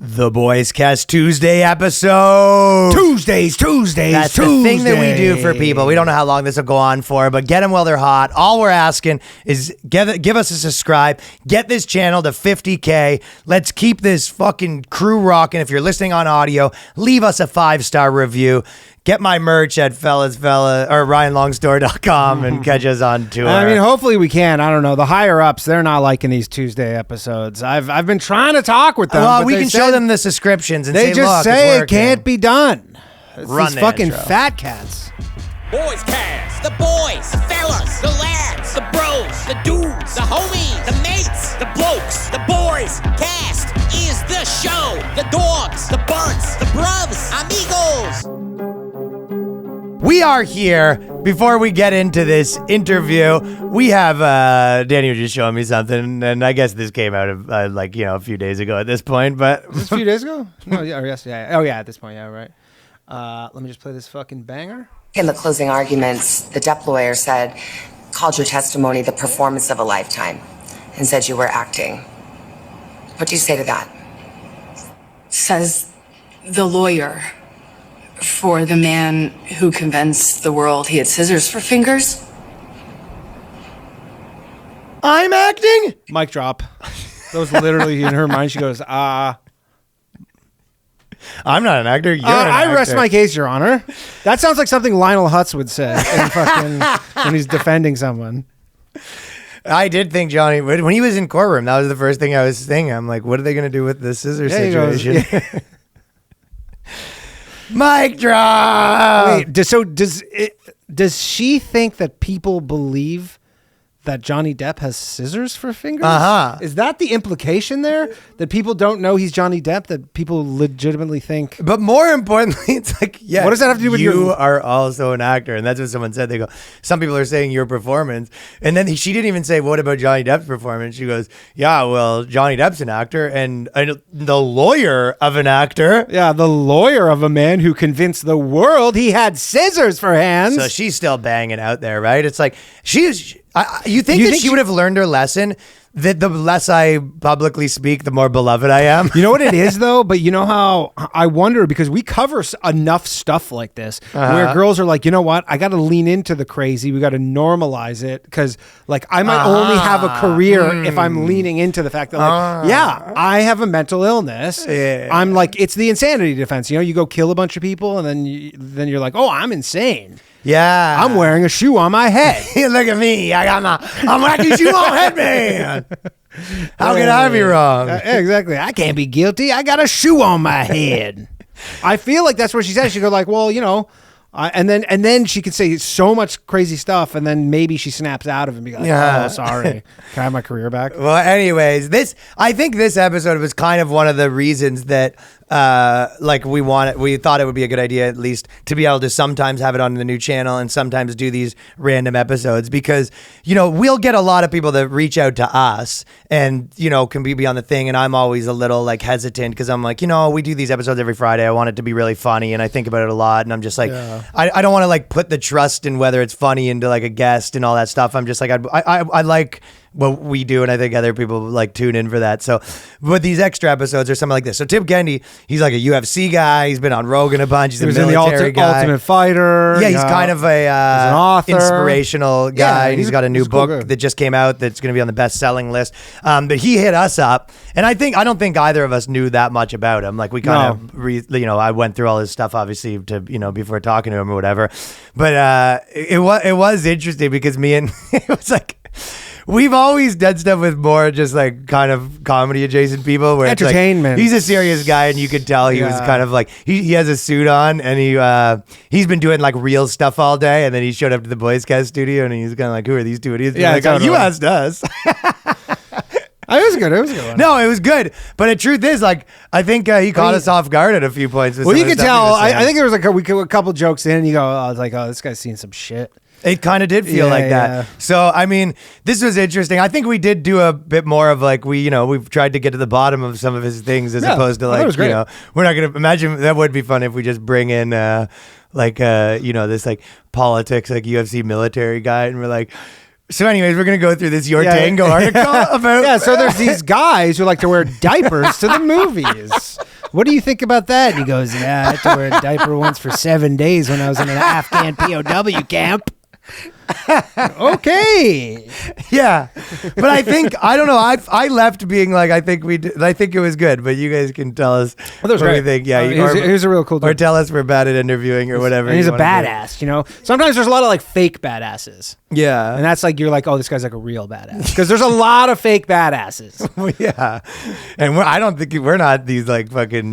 The BOYSCAST Tuesday episode. Tuesdays. That's the thing that we do for people. We don't know how long this will go on for, but get them while they're hot. All we're asking is give us a subscribe. Get this channel to 50K. Let's keep this fucking crew rocking. If you're listening on audio, leave us a 5-star review. Get my merch at RyanLongstore.com and catch us on tour. I mean, hopefully we can. I don't know. The higher ups, they're not liking these Tuesday episodes. I've been trying to talk with them. Well, we can show them the subscriptions and they say, just look, say it's it can't be done. It's Run these the fucking intro. fat cats. BOYSCAST. The boys, the fellas, the lads, the bros, the dudes, the homies, the mates, the blokes. The boys cast is the show. The dogs, the bunts, the bruvs, amigos. We are here. Before we get into this interview, we have Danny was just showing me something, and I guess this came out of a few days ago at this point. But Was this a few days ago? No, yeah, yes, yeah. Oh yeah, at this point, yeah, right. Let me just play this fucking banger. In the closing arguments, the Depp lawyer called your testimony the performance of a lifetime and said you were acting. What do you say to that? Says the lawyer for the man who convinced the world he had scissors for fingers. I'm acting. Mic drop. That was literally in her mind. She goes, I'm not an actor. You're an I actor. rest my case, Your Honor. That sounds like something Lionel Hutz would say in fucking, when he's defending someone. I did think Johnny, when he was in courtroom, that was the first thing I was thinking. I'm like, what are they going to do with the scissor Yeah, he goes, situation? Mic drop. Wait, does she think that people believe that Johnny Depp has scissors for fingers? Uh-huh. Is that the implication there? That people don't know he's Johnny Depp? That people legitimately think? But more importantly, it's like, yeah, What does that have to do with you your- are also an actor, and that's what someone said. They go, some people are saying your performance, and then she didn't even say, what about Johnny Depp's performance? She goes, yeah, well, Johnny Depp's an actor, and the lawyer of an actor. Yeah, the lawyer of a man who convinced the world he had scissors for hands. So she's still banging out there, right? It's like you think that she would have learned her lesson? That the less I publicly speak, the more beloved I am. You know what it is, though? But you know how I wonder, because we cover enough stuff like this where girls are like, you know what? I got to lean into the crazy. We got to normalize it, because like I might only have a career if I'm leaning into the fact that yeah, I have a mental illness. Yeah. I'm like, it's the insanity defense. You know, you go kill a bunch of people and then you're like, oh, I'm insane. Yeah. I'm wearing a shoe on my head. Look at me. I'm wacky shoe on head man. How can I be wrong? Exactly. I can't be guilty. I got a shoe on my head. I feel like that's what she said. She go like, well, you know, and then she could say so much crazy stuff, and then maybe she snaps out of it and be like, oh, sorry. Can I have my career back? Well, anyways, I think this episode was kind of one of the reasons that we thought it would be a good idea at least to be able to sometimes have it on the new channel and sometimes do these random episodes, because, you know, we'll get a lot of people that reach out to us and, you know, can be on the thing. And I'm always a little like hesitant because I'm like, you know, we do these episodes every Friday. I want it to be really funny. And I think about it a lot. And I'm just like, I don't want to like put the trust in whether it's funny into like a guest and all that stuff. I'm just like, I like what we do, and I think other people like tune in for that. So, but these extra episodes are something like this. So Tim Kennedy, he's like a UFC guy. He's been on Rogan a bunch. He's a military guy. Ultimate Fighter. Yeah, he's kind of an author. Inspirational guy. Yeah, he's got a new book that just came out that's going to be on the best-selling list. But he hit us up, and I don't think either of us knew that much about him. Like we kind of, I went through all his stuff obviously before talking to him or whatever. But it was interesting because me and it was like, we've always done stuff with more just like kind of comedy adjacent people where entertainment. It's like, he's a serious guy, and you could tell he was kind of like he has a suit on, and he's been doing like real stuff all day, and then he showed up to the BOYSCAST studio, and he's kind of like, who are these two idiots? Yeah, like, totally. you asked us. It was good. It was a good one. No, it was good. But the truth is, like, I think he caught us off guard at a few points. Well, you could tell. I think there was like a couple jokes in, and you go, I was like, oh, this guy's seen some shit. It kind of did feel like that. Yeah. So, I mean, this was interesting. I think we did do a bit more of like, we've tried to get to the bottom of some of his things as opposed to like, we're not going to imagine. That would be fun if we just bring in this like politics, like UFC military guy. And we're like, So anyways, we're going to go through this Your Tango article about... Yeah, so there's these guys who like to wear diapers to the movies. What do you think about that? And he goes, yeah, I had to wear a diaper once for 7 days when I was in an Afghan POW camp. Okay. Yeah. But I don't know. I left being like, I think it was good, but you guys can tell us Well, that was what great. you think. Yeah. He was a real cool dude. Or tell us we're bad at interviewing or whatever. And he's you a wanna do. badass, you know? Sometimes there's a lot of like fake badasses. Yeah. And that's like, you're like, oh, this guy's like a real badass. Because there's a lot of fake badasses. Yeah. And I don't think we're not these like fucking,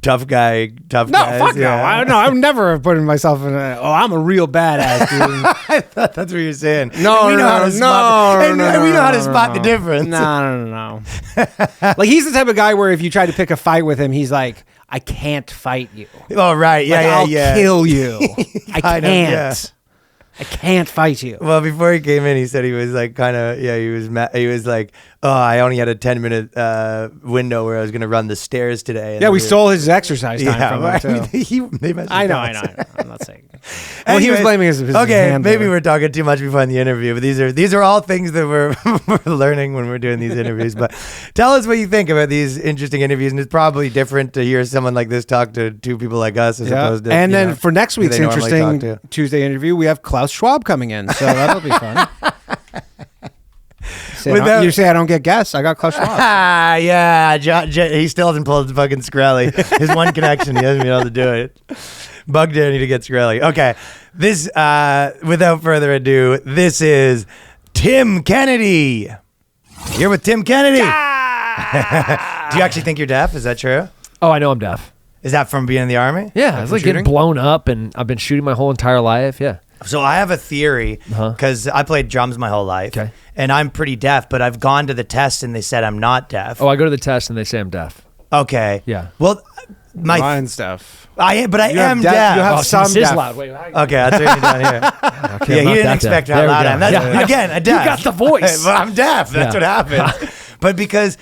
tough guys. No, fuck no. I would never have put myself in I'm a real badass, dude. I thought that's what you're saying. No, we know how to spot the difference. No. Like, he's the type of guy where if you try to pick a fight with him, he's like, I can't fight you. Oh, right. Yeah, Like, I'll kill you. I Kind can't. of, yeah. I can't fight you. Well, before he came in, he said he was like he was like, oh, I only had a 10-minute window where I was going to run the stairs today. And Yeah, we stole his exercise time from him, too. They messed I know. us. I'm not saying. Well, he was blaming his okay, handler. maybe we're talking too much before the interview, but these are all things that we're learning when we're doing these interviews. But tell us what you think about these interesting interviews, and it's probably different to hear someone like this talk to two people like us as opposed to. And then for next who week's they normally talk interesting to. Tuesday interview, we have Klaus Schwab coming in, so that'll be fun. You say I don't get guests. I got Klaus Schwab. Yeah, he still hasn't pulled his fucking Skrelly. His one connection, he hasn't been able to do it. Bug Danny to get Skrelly. Okay, this, without further ado, this is Tim Kennedy. You're with Tim Kennedy. Do you actually think you're deaf? Is that true? Oh, I know I'm deaf. Is that from being in the Army? Yeah, it's like shooting? getting blown up, and I've been shooting my whole entire life. Yeah. So I have a theory because I played drums my whole life, Okay. and I'm pretty deaf. But I've gone to the test and they said I'm not deaf. Oh, I go to the test and they say I'm deaf. Okay. Yeah. Well, Mine's deaf. I am have deaf. you have Oh, some this is deaf. loud. Wait, Okay, I'll turn you down here. okay, Yeah, I'm you not didn't that expect deaf. how There we loud I go. am. That's, Yeah. again, a deaf. You got the voice. Well, I'm deaf. That's what happened. But because,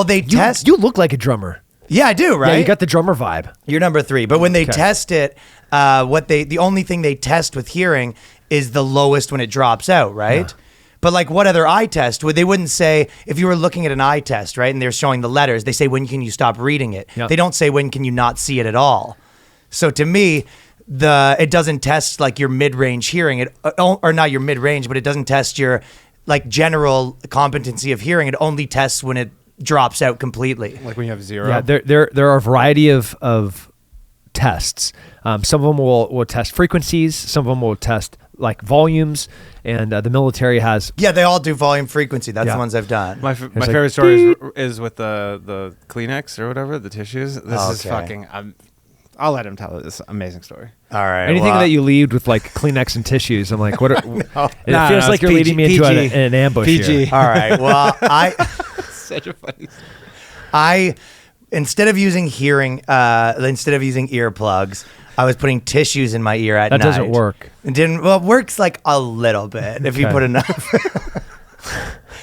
they test. You look like a drummer. Yeah, I do, right? Yeah, you got the drummer vibe. You're number 3. But when they Okay. test it, the only thing they test with hearing is the lowest when it drops out, right? Yeah. But like what other eye test? They wouldn't say, if you were looking at an eye test, right, and they're showing the letters, they say, when can you stop reading it? Yep. They don't say, when can you not see it at all? So to me, it doesn't test like your mid-range hearing, or not your mid-range, but it doesn't test your like general competency of hearing. It only tests when it drops out completely. Like when you have 0. Yeah, there are a variety of tests. Some of them will test frequencies. Some of them will test like volumes. And the military has. Yeah, they all do volume frequency. That's the ones I've done. My favorite story is with the Kleenex or whatever, the tissues. This is fucking. I'll let him tell this amazing story. All right. Anything that you lead with like Kleenex and tissues, I'm like, what? It feels like you're PG, leading me into an ambush PG. here. All right. Well, Such a funny. Instead of using earplugs, I was putting tissues in my ear at night. That doesn't work. It didn't. Well, it works like a little bit if you Okay. put enough.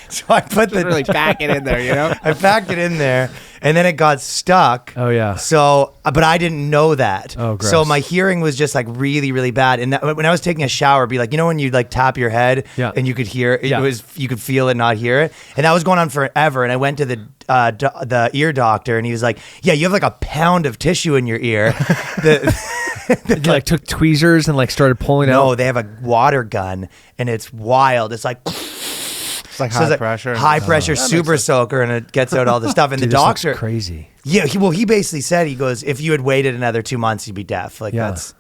So I put Really pack it in there, you know? I packed it in there, and then it got stuck. Oh, yeah. So, but I didn't know that. Oh, gross. So my hearing was just like really, really bad. And when I was taking a shower, it'd be like, when you like tap your head, Yeah. and you could hear it, Yeah. you could feel it, not hear it, and that was going on forever. And I went to the ear doctor, and he was like, "Yeah, you have like a pound of tissue in your ear." You like took tweezers and like started pulling out. No, they have a water gun, and it's wild. It's like. It's like So high it's like pressure. high pressure super soaker, and it gets out all the stuff. And Dude, the this looks doctor, crazy. yeah, he basically said, he goes, if you had waited another 2 months, you'd be deaf. Like Yeah. that's.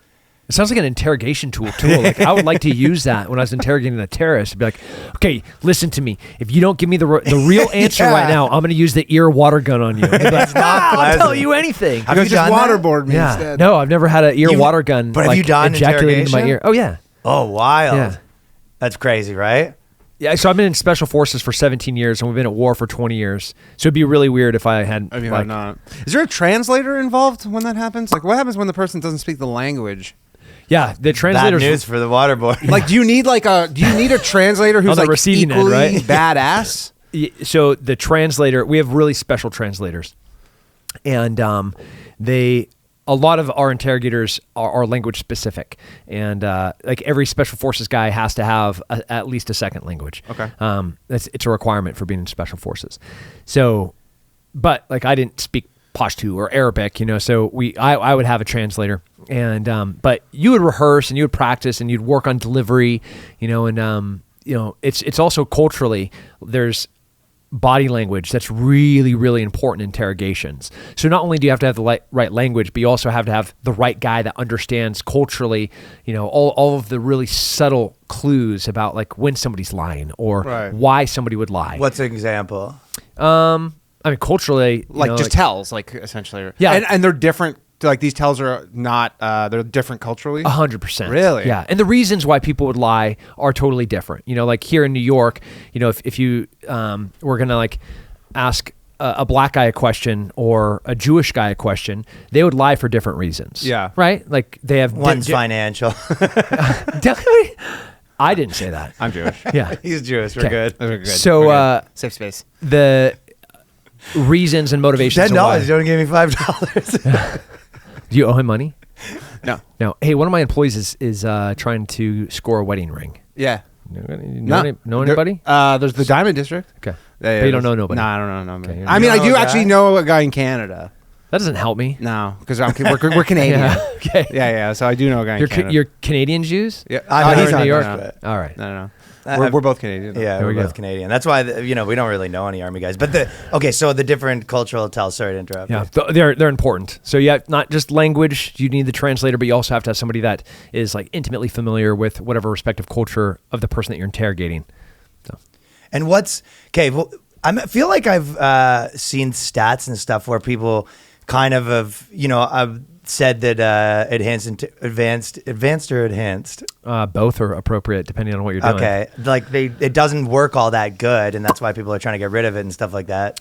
It sounds like an interrogation tool. Like I would like to use that when I was interrogating a terrorist. I'd be like, okay, listen to me. If you don't give me the real answer Yeah. right now, I'm going to use the ear water gun on you. That's not I'll pleasant. tell you anything. Have you Just done that? waterboard me Yeah. instead. No, I've never had an ear You- water gun. but have like, you done ejaculated into my interrogation? ear? Oh yeah. Oh, wild. Yeah. That's crazy, right? Yeah, so I've been in special forces for 17 years, and we've been at war for 20 years. So it'd be really weird if I had. Maybe like, not. Is there a translator involved when that happens? Like, what happens when the person doesn't speak the language? Yeah, the Bad translators. news for the waterboard. Like, do you need a translator who's On the like receiving end, equally right? badass? So the translator, we have really special translators, and they a lot of our interrogators are language specific, and like every special forces guy has to have at least a second language. Okay. It's a requirement for being in special forces. So, but like I didn't speak Pashto or Arabic, so I would have a translator, and but you would rehearse and you would practice and you'd work on delivery, and it's also culturally there's body language that's really, really important in interrogations. So not only do you have to have the right language, but you also have to have the right guy that understands culturally, all of the really subtle clues about like when somebody's lying or why somebody would lie. What's an example? I mean, culturally, like just tells, like essentially. Yeah. And they're different. Like these tells are not, they're different culturally. 100%. Really? Yeah. And the reasons why people would lie are totally different. Like here in New York, if you were going to like ask a black guy a question or a Jewish guy a question, they would lie for different reasons. Yeah. Right? Like they have... One's financial. I didn't say that. I'm Jewish. Yeah. He's Jewish. We're good. We're good. So, We're good. Safe space. The reasons and motivations... $10. You don't give me $5. Do you owe him money? No. No. Hey, one of my employees is trying to score a wedding ring. Yeah. Know anybody? There's the Diamond District. Okay. Yeah, but you don't know nobody. No, I don't know nobody. Okay, I mean, I do know a actually guy? know a guy in Canada. That doesn't help me. No, because we're Canadian. Yeah. Okay. Yeah. So I do know a guy in Canada. You're Canadian Jews? Yeah. I know he's he's in New York. not, All right. No. I've- We're both Canadian. Yeah, There we're we both go. Canadian. That's why we don't really know any Army guys. But so the different cultural tells. Sorry to interrupt. Yeah, they're important. So yeah, not just language. You need the translator, but you also have to have somebody that is like intimately familiar with whatever respective culture of the person that you're interrogating. So. And what's okay? Well, I feel like I've seen stats and stuff where people kind of have I've said that advanced or enhanced. Both are appropriate depending on what you're doing. Okay, like it doesn't work all that good, and that's why people are trying to get rid of it and stuff like that.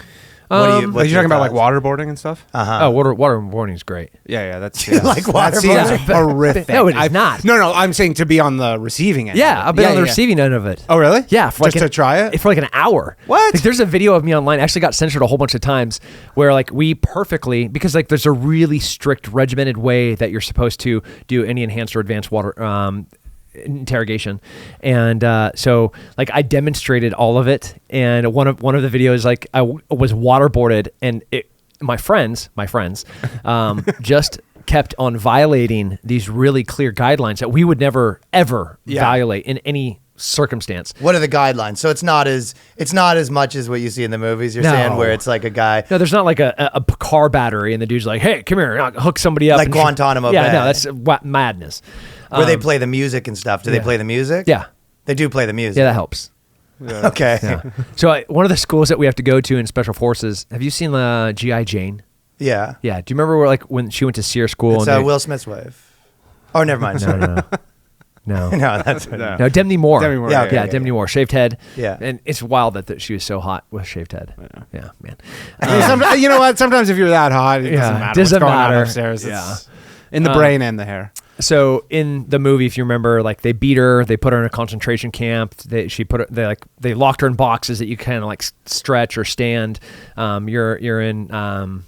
Are you talking about like waterboarding and stuff? Oh, waterboarding is great. Yeah. That's Like waterboarding? That's horrific. No, it is not. No. I'm saying to be on the receiving end. Yeah, I've been on the receiving end of it. Oh, really? Yeah, Just to try it? for like an hour. What? Like, there's a video of me online. Actually, got censored a whole bunch of times where like we perfectly because like there's a really strict regimented way that you're supposed to do any enhanced or advanced interrogation, and so like I demonstrated all of it, and one of the videos like I was waterboarded, and my friends just kept on violating these really clear guidelines that we would never ever violate in any circumstance. What are the guidelines? So it's not as much as what you see in the movies. You're saying where it's like a guy. No, there's not like a car battery, and the dude's like, "Hey, come here, I'll hook somebody up." Like and Guantanamo Yeah, Bay. no, that's madness. Where they play the music and stuff. Do they play the music? Yeah. They do play the music. Yeah, that helps. Okay. Yeah. So one of the schools that we have to go to in Special Forces, have you seen the G.I. Jane? Yeah. Yeah. Do you remember where like when she went to SEER school? It's and Will Smith's wife. Oh, never mind. No. No, that's No, Demi Moore. Demi Moore, Yeah, okay, yeah, okay, Demi Moore, shaved head. Yeah. And it's wild that she was so hot with shaved head. Yeah, man. You know what? Sometimes if you're that hot, it doesn't matter. doesn't what's going on matter. upstairs. Yeah. It's in the brain and the hair. So in the movie, if you remember, like they beat her, they put her in a concentration camp. They locked her in boxes that you kind of like stretch or stand. You're in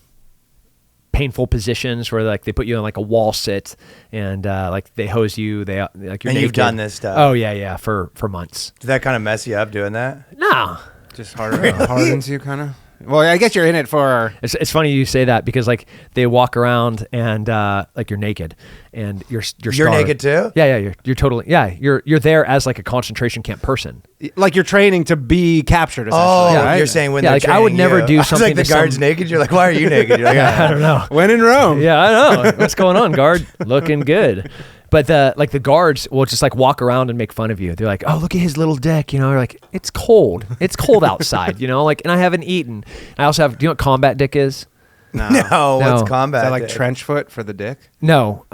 painful positions where like they put you in like a wall sit and like they hose you. They like you're And naked. you've done this stuff. Oh yeah, for months. Did that kind of mess you up doing that? No. Just hardens you kind of. Well, I guess you're in it for. It's funny you say that because like they walk around and like you're naked and you're You're naked too? Yeah, you're totally you're there as like a concentration camp person. Like you're training to be captured. Essentially, Oh, right? you're saying when Yeah, they're like, I would training never you. do I was something like the to guard's some- naked. You're like, why are you naked? You're like, I don't know. When in Rome. Yeah, I know. What's going on, guard? Looking good. But the guards will just like walk around and make fun of you. They're like, "Oh, look at his little dick," They're like, "It's cold. It's cold outside," Like, and I haven't eaten. I also have. Do you know what combat dick is? No. No, No. what's Is combat? that like dick? trench foot for the dick? No.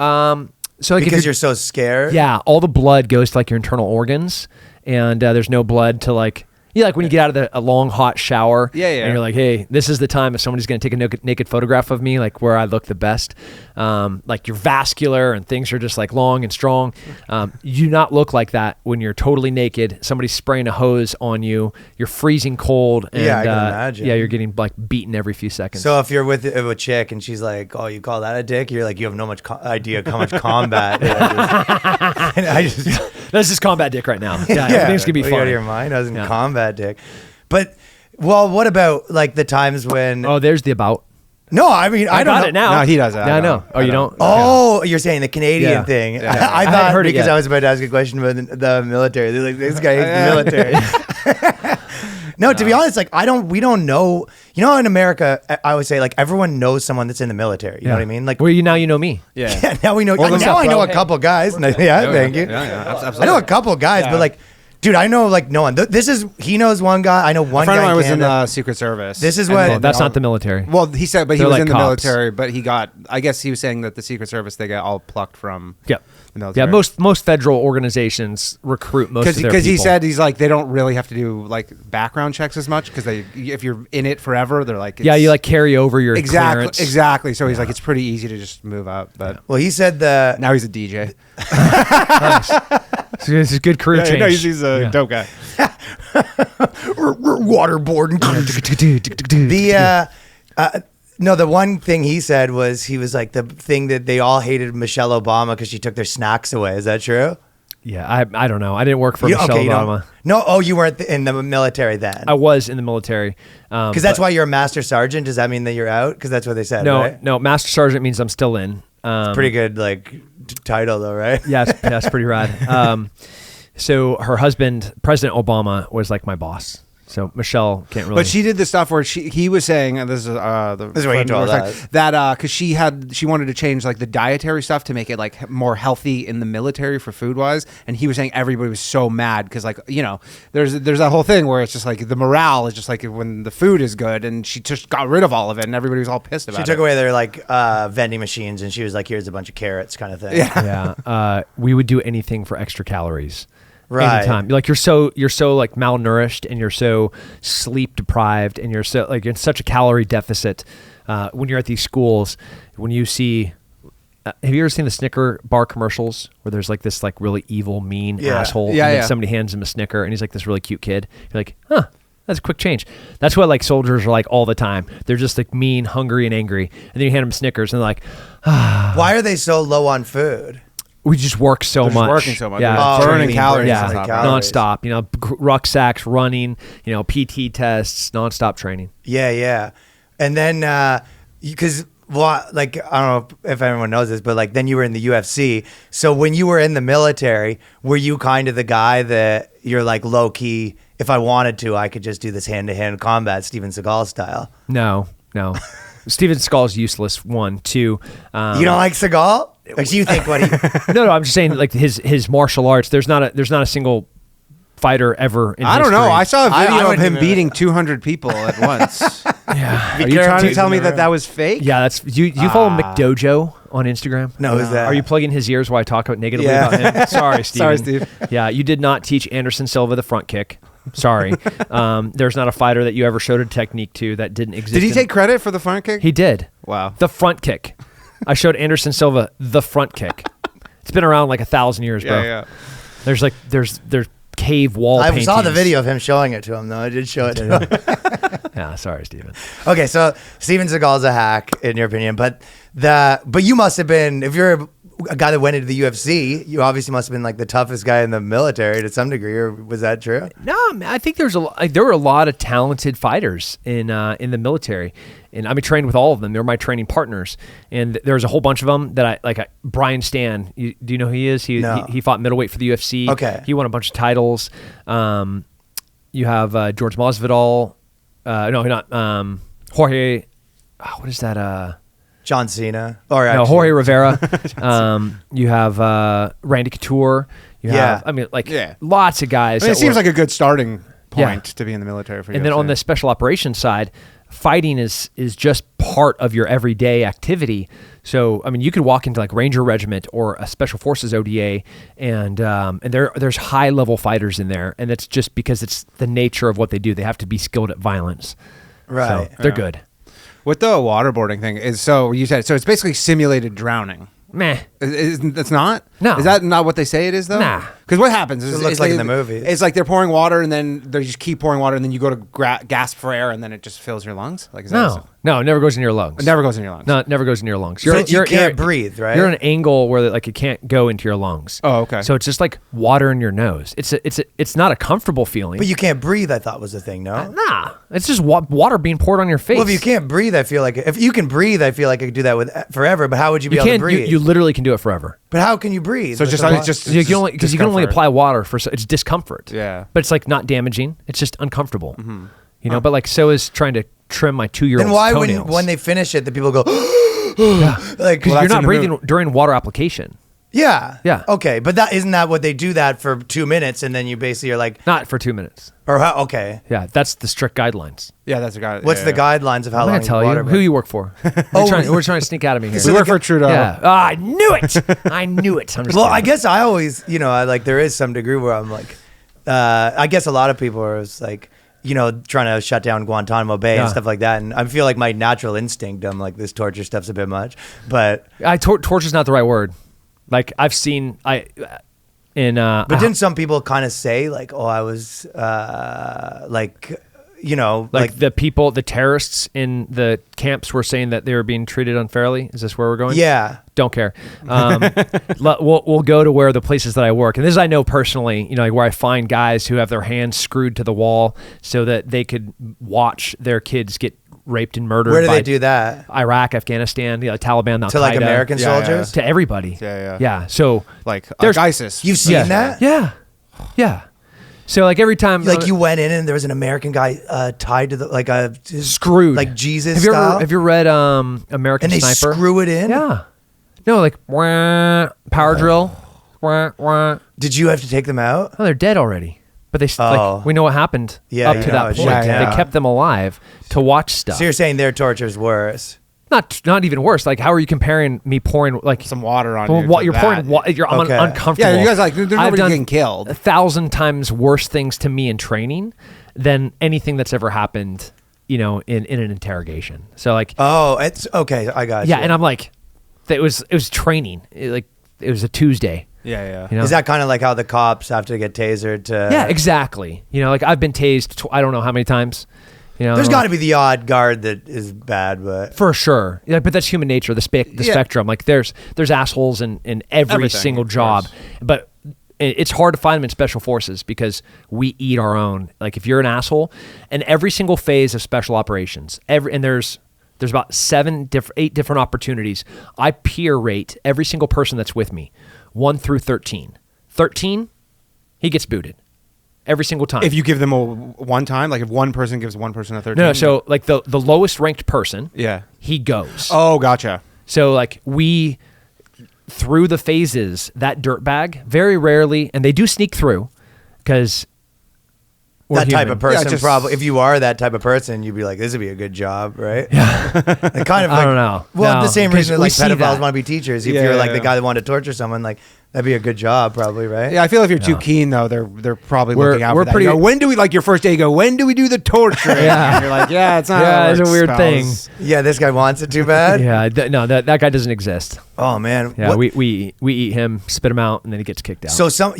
So like Because if you're so scared? yeah, all the blood goes to like your internal organs, and there's no blood to like Yeah, like when you get out of a long hot shower, Yeah. and you're like, hey, this is the time if somebody's going to take a naked photograph of me, like where I look the best. Like you're vascular and things are just like long and strong. You do not look like that when you're totally naked. Somebody's spraying a hose on you. You're freezing cold. And, Yeah, I can imagine. Yeah, you're getting like beaten every few seconds. So if you're with a chick and she's like, "Oh, you call that a dick?" You're like, "You have no much idea how much combat." This is combat dick right now. Yeah, everything's gonna be Out fun. of your mind, I was in combat dick. But what about like the times when? Oh, there's the about. No, I mean I don't got know. it now. No, he does it. Yeah, I know. Oh, you don't? Oh, you're saying the Canadian Yeah. thing. Yeah. I I thought hadn't heard it because yet. I was about to ask a question about the military. They're like, this guy hates the military. No, to be honest, like we don't know. You know, in America, I would say like everyone knows someone that's in the military. You know what I mean? Like, Well, now you know me. Yeah. yeah, now we know. Well, now I know a Hey. couple guys. Yeah, thank you. Yeah, absolutely. I know a couple guys, but like, dude, I know like no one. He knows one guy. I know one A friend guy. of mine was in Canada. the Secret Service. This is And what- they- Oh, that's not the military. Well, he said, but he They're was like in the cops. military, but he got. I guess he was saying that the Secret Service they get all plucked from. Yep. The military. Yeah, most federal organizations recruit most of their Because he people. said he's like they don't really have to do like background checks as much because if you're in it forever they're like yeah, it's- you like carry over your clearance. exactly. So he's like it's pretty easy to just move up, but Well, he said the. now he's a DJ. So it's a good career change. he's a Yeah. dope guy. Waterboarding. No, the one thing he said was he was like the thing that they all hated Michelle Obama because she took their snacks away. Is that true? Yeah, I don't know. I didn't work for Michelle you don't- Obama. No, oh, you weren't in the military then. I was in the military. Because that's why you're a master sergeant. Does that mean that you're out? Because that's what they said. No, right? no. Master Sergeant means I'm still in. Pretty good, like title though, right? Yeah, that's pretty rad. So her husband, President Obama, was like my boss. So Michelle can't really. But she did the stuff where he was saying, and this is This is what he told us. that because she wanted to change like the dietary stuff to make it like more healthy in the military for food wise, and he was saying everybody was so mad because like there's that whole thing where it's just like the morale is just like when the food is good, and she just got rid of all of it, and everybody was all pissed about She it. took away their like vending machines, and she was like, "Here's a bunch of carrots," kind of thing. Yeah, we would do anything for extra calories. Right. Anytime. Like you're so like malnourished and you're so sleep deprived and you're so like in such a calorie deficit when you're at these schools. When you see, have you ever seen the Snicker bar commercials where there's like this like really evil, mean asshole? Yeah, and then yeah. somebody hands him a Snicker and he's like this really cute kid. You're like, huh. That's a quick change. That's what like soldiers are like all the time. They're just like mean, hungry, and angry. And then you hand them Snickers and they're like, Why are they so low on food? we just work so They're just much. working so much. Yeah, They're burning training, calories. yeah, burning nonstop. calories. nonstop. You know, rucksacks, running. You know, PT tests, nonstop training. Yeah. And then because like I don't know if everyone knows this, but like then you were in the UFC. So when you were in the military, were you kind of the guy that you're like low key? If I wanted to, I could just do this hand to hand combat, Steven Seagal style. No. Steven Seagal's useless. 1, 2. You don't like Seagal? Like you think what he? No. I'm just saying, like his martial arts. There's not a single fighter ever. In I don't know. history. I saw a I video of wouldn't him even- beating 200 people at once. Yeah. Are you trying to tell me that was fake? Yeah, that's you follow McDojo on Instagram? No, who's that? Are you plugging his ears while I talk negatively Yeah. about him? Sorry, Steven. Sorry, Steve. Yeah, you did not teach Anderson Silva the front kick. Sorry. There's not a fighter that you ever showed a technique to that didn't exist. Did he in- take credit for the front kick? He did. Wow. The front kick. I showed Anderson Silva the front kick. It's been around like 1,000 years, bro. Yeah. There's like there's cave wall I paintings. saw the video of him showing it to him, though. I did show it to him. Yeah, sorry, Steven. Okay, so Steven Seagal's a hack, in your opinion, but you must have been, if you're a guy that went into the UFC, you obviously must have been like the toughest guy in the military to some degree, or was that true? No, man, I think there were a lot of talented fighters in the military, and I trained with all of them. They were my training partners, and there was a whole bunch of them that I like. Brian Stan, do you know who he is? No. He fought middleweight for the UFC. Okay. He won a bunch of titles. You have George Masvidal. No, not Jorge. What is that? John Cena. Or No, actually, Jorge Rivera. You have Randy Couture. You Yeah. have, lots of guys. I mean, it that seems were- like a good starting point Yeah. to be in the military for And then UFC. on the special operations side, fighting is just part of your everyday activity. So, I mean, you could walk into like Ranger Regiment or a Special Forces ODA, and there's high level fighters in there, and it's just because it's the nature of what they do. They have to be skilled at violence. Right. So they're good. What the waterboarding thing is, so you said, so it's basically simulated drowning. Meh. It's not? No. Is that not what they say it is, though? Nah. Because what happens is... It looks like in the movies. It's like they're pouring water, and then they just keep pouring water, and then you go to gasp for air, and then it just fills your lungs? Like, is that No, it never goes in your lungs. It never goes in your lungs. No, it never goes in your lungs. So you can't breathe, right? You're in an angle where like it can't go into your lungs. Oh, okay. So it's just like water in your nose. It's not a comfortable feeling. But you can't breathe, I thought was the thing, no? Nah, it's just water being poured on your face. Well, if you can't breathe, I feel like if you can breathe, I feel like I could do that with forever. But how would you be able to breathe? You literally can do it forever. But how can you breathe? So it's just You can only discomfort. apply water for it's discomfort. Yeah. But it's like not damaging. It's just uncomfortable. You know. But like so is trying to trim my 2-year-old's Then why toenails. when they finish it, the people go like Because you're not breathing during water application. Yeah. Yeah. Okay, but isn't that what they do that for 2 minutes, and then you basically are like, Not for 2 minutes. or how? Okay. Yeah, that's the strict guidelines. Yeah, that's a guy. What's the guidelines of how I'm long gonna tell water you who you work for. We're trying to sneak out of me here. We work for Trudeau. Yeah. I knew it. I knew it. I'm just Well, kidding. I guess I always, I like there is some degree where I'm like, I guess a lot of people are like, trying to shut down Guantanamo Bay and Yeah. stuff like that, and I feel like my natural instinct, I'm like, this torture stuff's a bit much, but torture's not the right word. Like I've seen, but didn't some people kind of say like, oh, I was like the terrorists in the camps were saying that they were being treated unfairly. Is this where we're going? Yeah. Don't care. We'll go to where the places that I work, and this I know personally. Like where I find guys who have their hands screwed to the wall so that they could watch their kids get raped and murdered. Where do by they do that? Iraq, Afghanistan, Taliban, Al-Qaeda. To like American Yeah, soldiers? To everybody. Yeah. So Like there's ISIS. You've seen that? Yeah. So like every time, Like you went in and there was an American guy tied to the like a screwed like Jesus Have you style? ever read American and they Sniper? screw it in? Yeah. No, like wah, power drill. Wah, wah. Did you have to take them out? Oh, they're dead already. But like we know what happened Yeah, up you to know, that it's point. shut down. They kept them alive to watch stuff. So you're saying their torture's worse? Not even worse. Like how are you comparing me pouring like Some water on well, you. what to you're that. pouring? I'm Okay. uncomfortable. Yeah, you guys like there's I've nobody done getting killed. 1,000 times worse things to me in training than anything that's ever happened. In an interrogation. So like, Oh, it's okay. I got yeah, you. and I'm like, it was training. It was a Tuesday. Yeah. Is that kind of like how the cops have to get tasered to? Yeah, exactly. Like I've been tased. I don't know how many times. There's got to be the odd guard that is bad, but for sure. Yeah, but that's human nature. The spectrum. Like there's assholes in every Everything, single of job, course. but it's hard to find them in special forces because we eat our own. Like if you're an asshole, and every single phase of special operations, and there's about 8 different opportunities. I peer rate every single person that's with me, 1 through 13. 13, he gets booted every single time. If you give them a one time, like if one person gives one person a 13. no, so like the lowest ranked person, Yeah. he goes. Oh, gotcha. So like through the phases, that dirtbag, very rarely, and they do sneak through because that type of person just- probably. If you are that type of person, you'd be like, "This would be a good job, right?" Yeah. Kind of. I like, don't know. Well, No, the same 'cause reason we like see pedophiles that. want to be teachers. If Yeah, you're like yeah. the guy that wanted to torture someone, like that'd be a good job, probably, right? Yeah, I feel if you're too keen though, they're probably We're- looking out we're for that. pretty- You go, when do we like your first day? You go, when do we do the torture? Yeah. And you're like, yeah, it's not. Yeah, how it it's a works, weird pals. thing. Yeah, this guy wants it too bad. Yeah, no, that guy doesn't exist. Oh man. Yeah, What- we eat him, spit him out, and then he gets kicked out. So so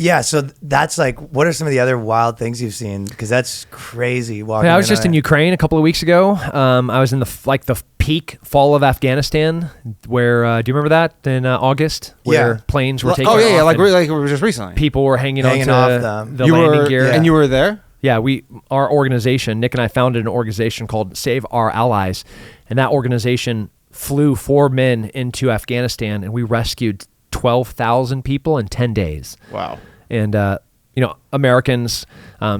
that's like, what are some of the other wild things you've seen? Because that's crazy. Walking. I was just in Ukraine a couple of weeks ago. I was in the peak fall of Afghanistan, where do you remember that in August, where Yeah. planes were taking Oh yeah, off like and just recently. people were hanging Hanging onto off them. the you landing were gear. yeah. and you were there. Yeah, our organization, Nick and I founded an organization called Save Our Allies, and that organization flew 4 men into Afghanistan, and we rescued 12,000 people in 10 days. Wow. And Americans,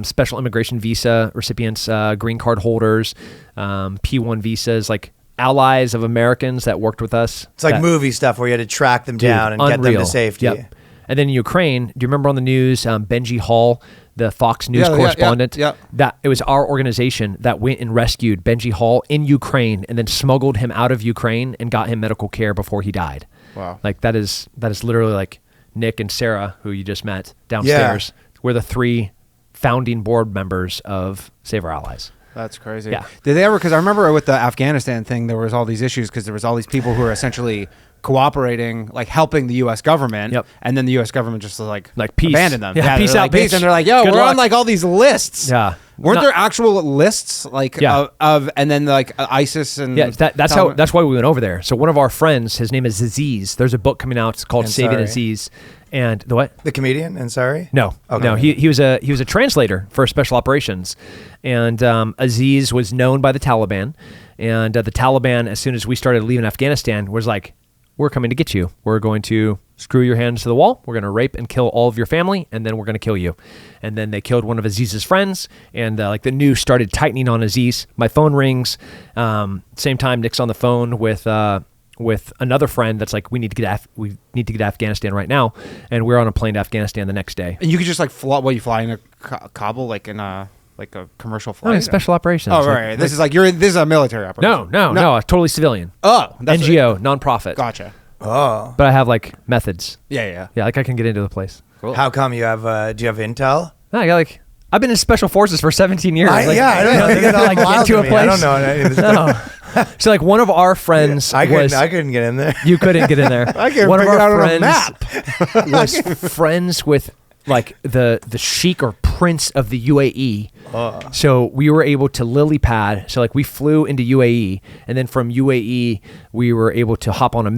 special immigration visa recipients, green card holders, P1 visas, like allies of Americans that worked with us. It's like that- movie stuff where you had to track them Dude, down and get them to unreal. safety. Yep. And then in Ukraine, do you remember on the news, Benji Hall, the Fox News correspondent. That it was our organization that went and rescued Benji Hall in Ukraine and then smuggled him out of Ukraine and got him medical care before he died. Wow. Like that is literally like Nick and Sarah, who you just met downstairs. We're the 3 founding board members of Save Our Allies. That's crazy. Yeah. Did they ever, because I remember with the Afghanistan thing, there was all these issues because there was all these people who were essentially cooperating, like helping the U.S. government. Yep. And then the U.S. government just like peace. abandoned them. Yeah, peace they're out, like, peace. bitch. And they're like, yo, Good we're luck. on like all these lists. Yeah. Weren't there actual lists like Yeah. of and then like ISIS and that's why we went over there. So one of our friends, his name is Aziz. There's a book coming out. It's called Saving Ansari. Aziz. And the what? The comedian Ansari? No, Okay. no. He was a translator for special operations, and Aziz was known by the Taliban, and the Taliban, as soon as we started leaving Afghanistan, was like, "We're coming to get you. We're going to screw your hands to the wall. We're going to rape and kill all of your family, and then we're going to kill you." And then they killed one of Aziz's friends, and like the news started tightening on Aziz. My phone rings. Same time, Nick's on the phone with another friend that's like, we need to get to Afghanistan right now, and we're on a plane to Afghanistan the next day. And you could just like fly. Well, you fly into Kabul like in a commercial flight. No, it's special operations. Oh, right. This is like this is a military operation. No, totally civilian. Oh, that's NGO, nonprofit. Gotcha. Oh. But I have like methods. Yeah. Yeah, like I can get into the place. Cool. How come you have, do you have intel? No, I got like, I've been in special forces for 17 years. I don't know. You know, like get to a place. I don't know. any of this stuff. No. So like one of our friends I was, couldn't get in there. you couldn't get in there. I can't One of figure it out our on a friends was friends with like the sheik or prince of the UAE. So we were able to lily pad. So like we flew into UAE, and then from UAE we were able to hop on a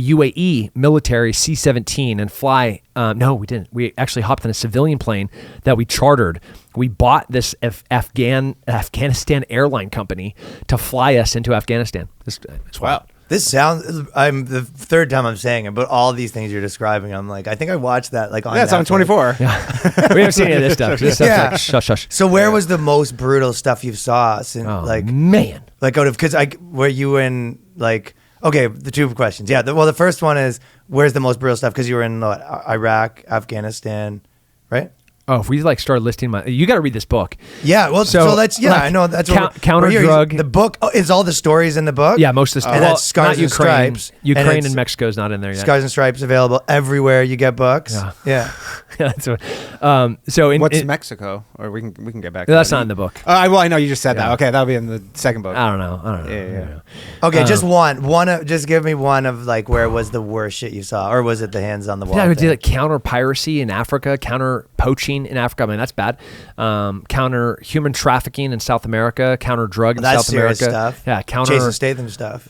UAE military C-17 and fly. No, we didn't. We actually hopped on a civilian plane that we chartered. We bought this Afghanistan airline company to fly us into Afghanistan. It's wild. This sounds. I'm the third time I'm saying it, but all these things you're describing, I'm like, I think I watched that. Like on. Yeah, it's on Netflix. 24. We haven't seen any of this stuff. This stuff's Yeah. like, shush. So where was the most brutal stuff you saw? Since, Oh, like man. Like out of because were you in like. Okay, the 2 questions. Yeah, the first one is, where's the most brutal stuff? Because you were in Iraq, Afghanistan, right? Oh, if we like start listing you got to read this book. Yeah, well, so let's, like, I know that's counter drug. The book, is all the stories in the book? Yeah, most of the stuff. And that's Scars not and Stripes. Ukraine and Mexico's not in there yet. Scars and Stripes available everywhere you get books. Yeah. Yeah, that's what, so in What's Mexico? Or we can get back to that's that. not in the book. Well, I know you just said Yeah. that. Okay, that'll be in the second book. I don't know. Yeah. Okay, just just give me one of like where was the worst shit you saw, or was it the hands on the wall? Yeah, we thing? did like counter piracy in Africa, counter poaching in Africa. I mean, that's bad. Counter human trafficking in South America, counter drug in That's South serious America. stuff. Yeah, counter Jason Statham stuff.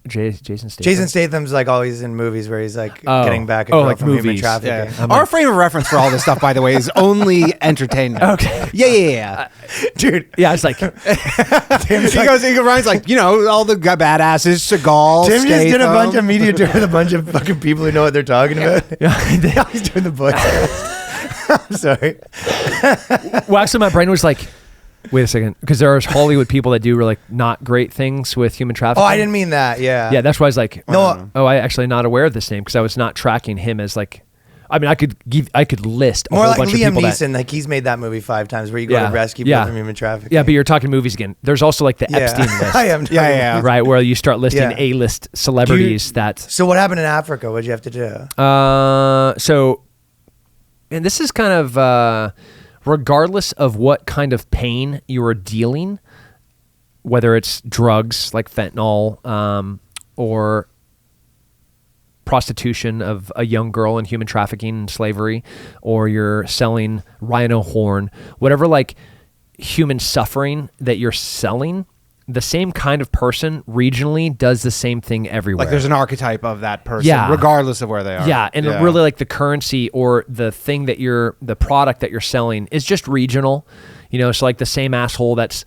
Jason Statham. Jason Statham's like always in movies where he's like Oh. getting back a Oh, girl like from human movies. trafficking. Yeah. Our frame of reference for all this stuff, by the way, is only entertainment. Okay. Yeah. Dude, Yeah, it's like Ryan's like, all the badasses, Seagal, Tim just did a Statham. bunch of media tour with a bunch of fucking people who know what they're talking about. Yeah, he's doing the voice. I'm sorry. well, actually, my brain was like, wait a second, because there are Hollywood people that do like not great things with human trafficking. Oh, I didn't mean that. Yeah. Yeah, that's why I was like, No. I actually not aware of this name because I was not tracking him as like. I mean, I could list a More whole like bunch Liam of people Neeson, like he's made that movie 5 times where you go to rescue people from human trafficking. Yeah, but you're talking movies again. There's also like the Epstein list. I am. Yeah. Right, where you start listing Yeah. A-list celebrities that. So what happened in Africa? What'd you have to do? And this is kind of regardless of what kind of pain you are dealing, whether it's drugs like fentanyl or prostitution of a young girl in human trafficking and slavery, or you're selling rhino horn, whatever like human suffering that you're selling, the same kind of person regionally does the same thing everywhere. Like there's an archetype of that person, Yeah. regardless of where they are. Yeah, and really like the currency or the thing that the product that you're selling is just regional. So like the same asshole that's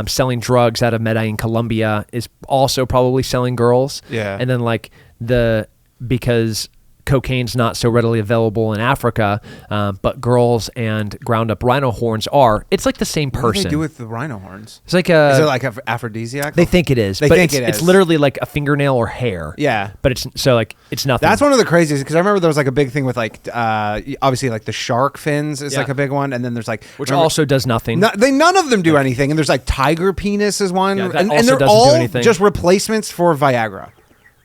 selling drugs out of Medellin, Colombia is also probably selling girls. Yeah. And then like because cocaine's not so readily available in Africa, but girls and ground up rhino horns are. It's like the same person. What do they do with the rhino horns? It's like Is it like an aphrodisiac? They think it is. They but think it's, it is. It's literally like a fingernail or hair. Yeah. But it's nothing. That's one of the craziest, because I remember there was like a big thing with like obviously like the shark fins is Yeah. like a big one, and then there's like which also does nothing. none of them do anything, and there's like tiger penis is one, Yeah, that and also they're doesn't do all anything. just replacements for Viagra.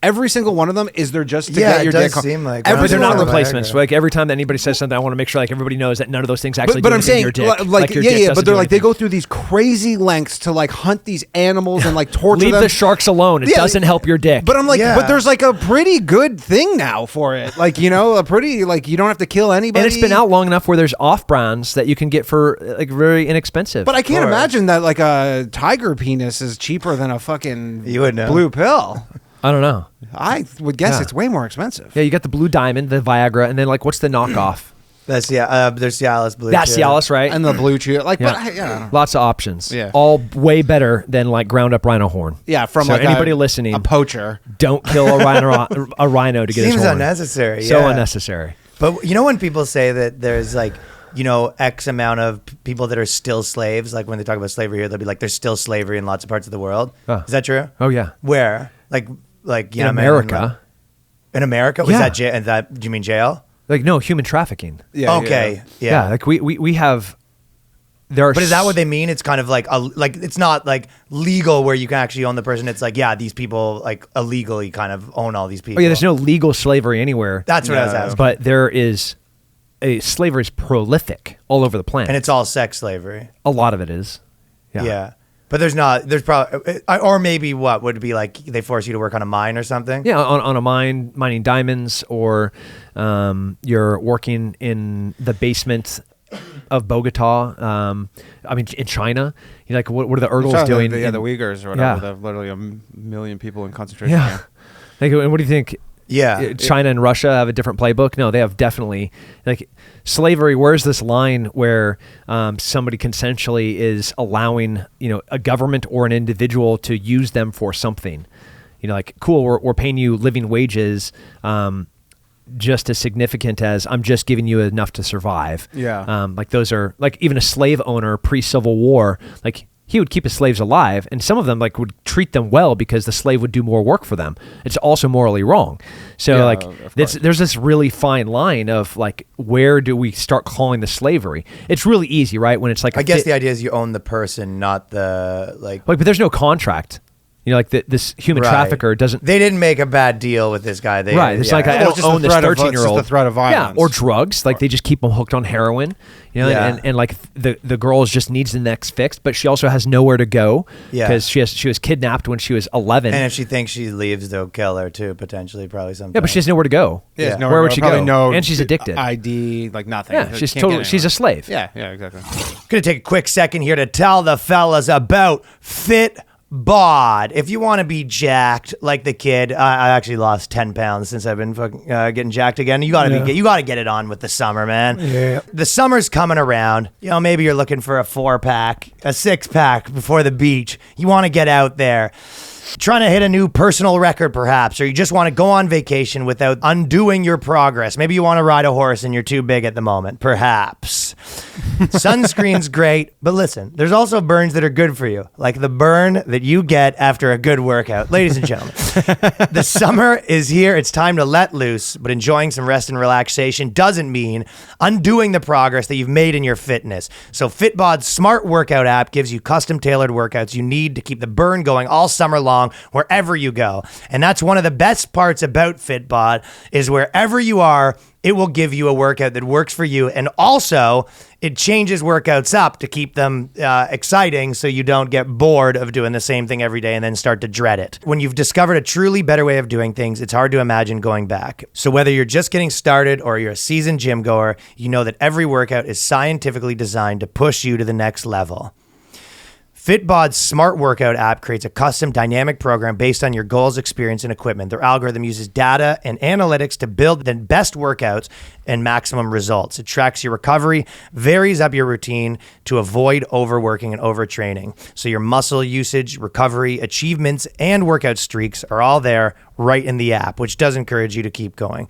Every single one of them is there just to Yeah, get it your does dick. seem like Every But they're Viagra. not single one. replacements. Like every time that anybody says something, I want to make sure like everybody knows that none of those things actually. But do I'm anything to saying, your dick. like your yeah, dick yeah. doesn't But they're do like they anything. go through these crazy lengths to like hunt these animals and like torture Leave them. the sharks alone. It Yeah. doesn't help your dick. But I'm like, Yeah. but there's like a pretty good thing now for it. Like, you know, a pretty, like, you don't have to kill anybody. and it's been out long enough where there's off brands that you can get for like very inexpensive. But I can't course. imagine that like a tiger penis is cheaper than a fucking You would know. blue pill. I don't know. I would guess Yeah. it's way more expensive. Yeah, you got the Blue Diamond, the Viagra, and then like what's the knockoff? There's Cialis Blue. That's too. Cialis, right? And the blue chew. Like, Yeah. but I don't know. Lots of options. Yeah. All way better than like ground up rhino horn. Yeah, from So like anybody a listening, poacher. don't kill a rhino to get his Seems horn. unnecessary. So yeah. unnecessary. But you know when people say that there's like, you know, X amount of people that are still slaves, like when they talk about slavery here, they'll be like, there's still slavery in lots of parts of the world. Oh. Is that true? Oh yeah. Where? Like In Yemen, America. In America? Was Yeah. that jail? Do you mean jail? Like no human trafficking. Yeah. Okay. Yeah. Yeah. Like we have. There are. But is that what they mean? It's kind of like it's not like legal where you can actually own the person. It's like, yeah, these people like illegally kind of own all these people. Oh yeah. There's no legal slavery anywhere. That's what I was No. asking. But there is. Slavery is prolific all over the planet. And it's all sex slavery. a lot of it is. Yeah. But there's probably, or maybe what would it be like they force you to work on a mine or something? Yeah, on a mine, mining diamonds, or you're working in the basement of Bogota. I mean, in China, you're like, what are the Urgals doing? The in- Uyghurs or whatever. Yeah. They have literally a million people in concentration Yeah. camp. Like, and what do you think? Yeah. China and Russia have a different playbook. No, they have definitely like slavery. Where's this line where somebody consensually is allowing a government or an individual to use them for something? Like cool, we're paying you living wages, just as significant as I'm just giving you enough to survive. Yeah. Like those are like even a slave owner pre-Civil War, like. He would keep his slaves alive, and some of them like would treat them well because the slave would do more work for them. It's also morally wrong. So Yeah, like of there's this really fine line of like where do we start calling this slavery? It's really easy, right? When it's like I guess the idea is you own the person, not the but there's no contract. Like this human Right. trafficker doesn't. They didn't make a bad deal with this guy. Right, it's like I Well, don't it's just own the this threat of- 13-year-old. it's just the threat of violence. Yeah, or drugs. Like they just keep them hooked on heroin. Yeah. And like the girl just needs the next fix, but she also has nowhere to go Yeah. because she was kidnapped when she was 11. And if she thinks she leaves, they'll kill her too, potentially, probably sometime. Yeah, but she has nowhere to go. Yeah, Yeah. no, Where would she probably go? No And she's addicted. ID, like nothing. Yeah, She she's can't totally get she's a anywhere. slave. Yeah, exactly. Gonna take a quick second here to tell the fellas about Fit Bod. If you want to be jacked like the kid, I actually lost 10 pounds since I've been fucking, getting jacked again. You gotta get it on with the summer, man. Yeah. The summer's coming around. Maybe you're looking for a 4-pack, a 6-pack before the beach. You want to get out there. Trying to hit a new personal record, perhaps, or you just want to go on vacation without undoing your progress. Maybe you want to ride a horse and you're too big at the moment, perhaps. Sunscreen's great, but listen, there's also burns that are good for you, like the burn that you get after a good workout. Ladies and gentlemen, the summer is here. It's time to let loose, but enjoying some rest and relaxation doesn't mean undoing the progress that you've made in your fitness. So Fitbod's smart workout app gives you custom tailored workouts you need to keep the burn going all summer long wherever you go. And that's one of the best parts about Fitbod is wherever you are, it will give you a workout that works for you. And also it changes workouts up to keep them exciting so you don't get bored of doing the same thing every day and then start to dread it. When you've discovered a truly better way of doing things, it's hard to imagine going back. So whether you're just getting started or you're a seasoned gym goer, you know that every workout is scientifically designed to push you to the next level. Fitbod's smart workout app creates a custom dynamic program based on your goals, experience, and equipment. Their algorithm uses data and analytics to build the best workouts and maximum results. It tracks your recovery, varies up your routine to avoid overworking and overtraining. So your muscle usage, recovery, achievements, and workout streaks are all there right in the app, which does encourage you to keep going.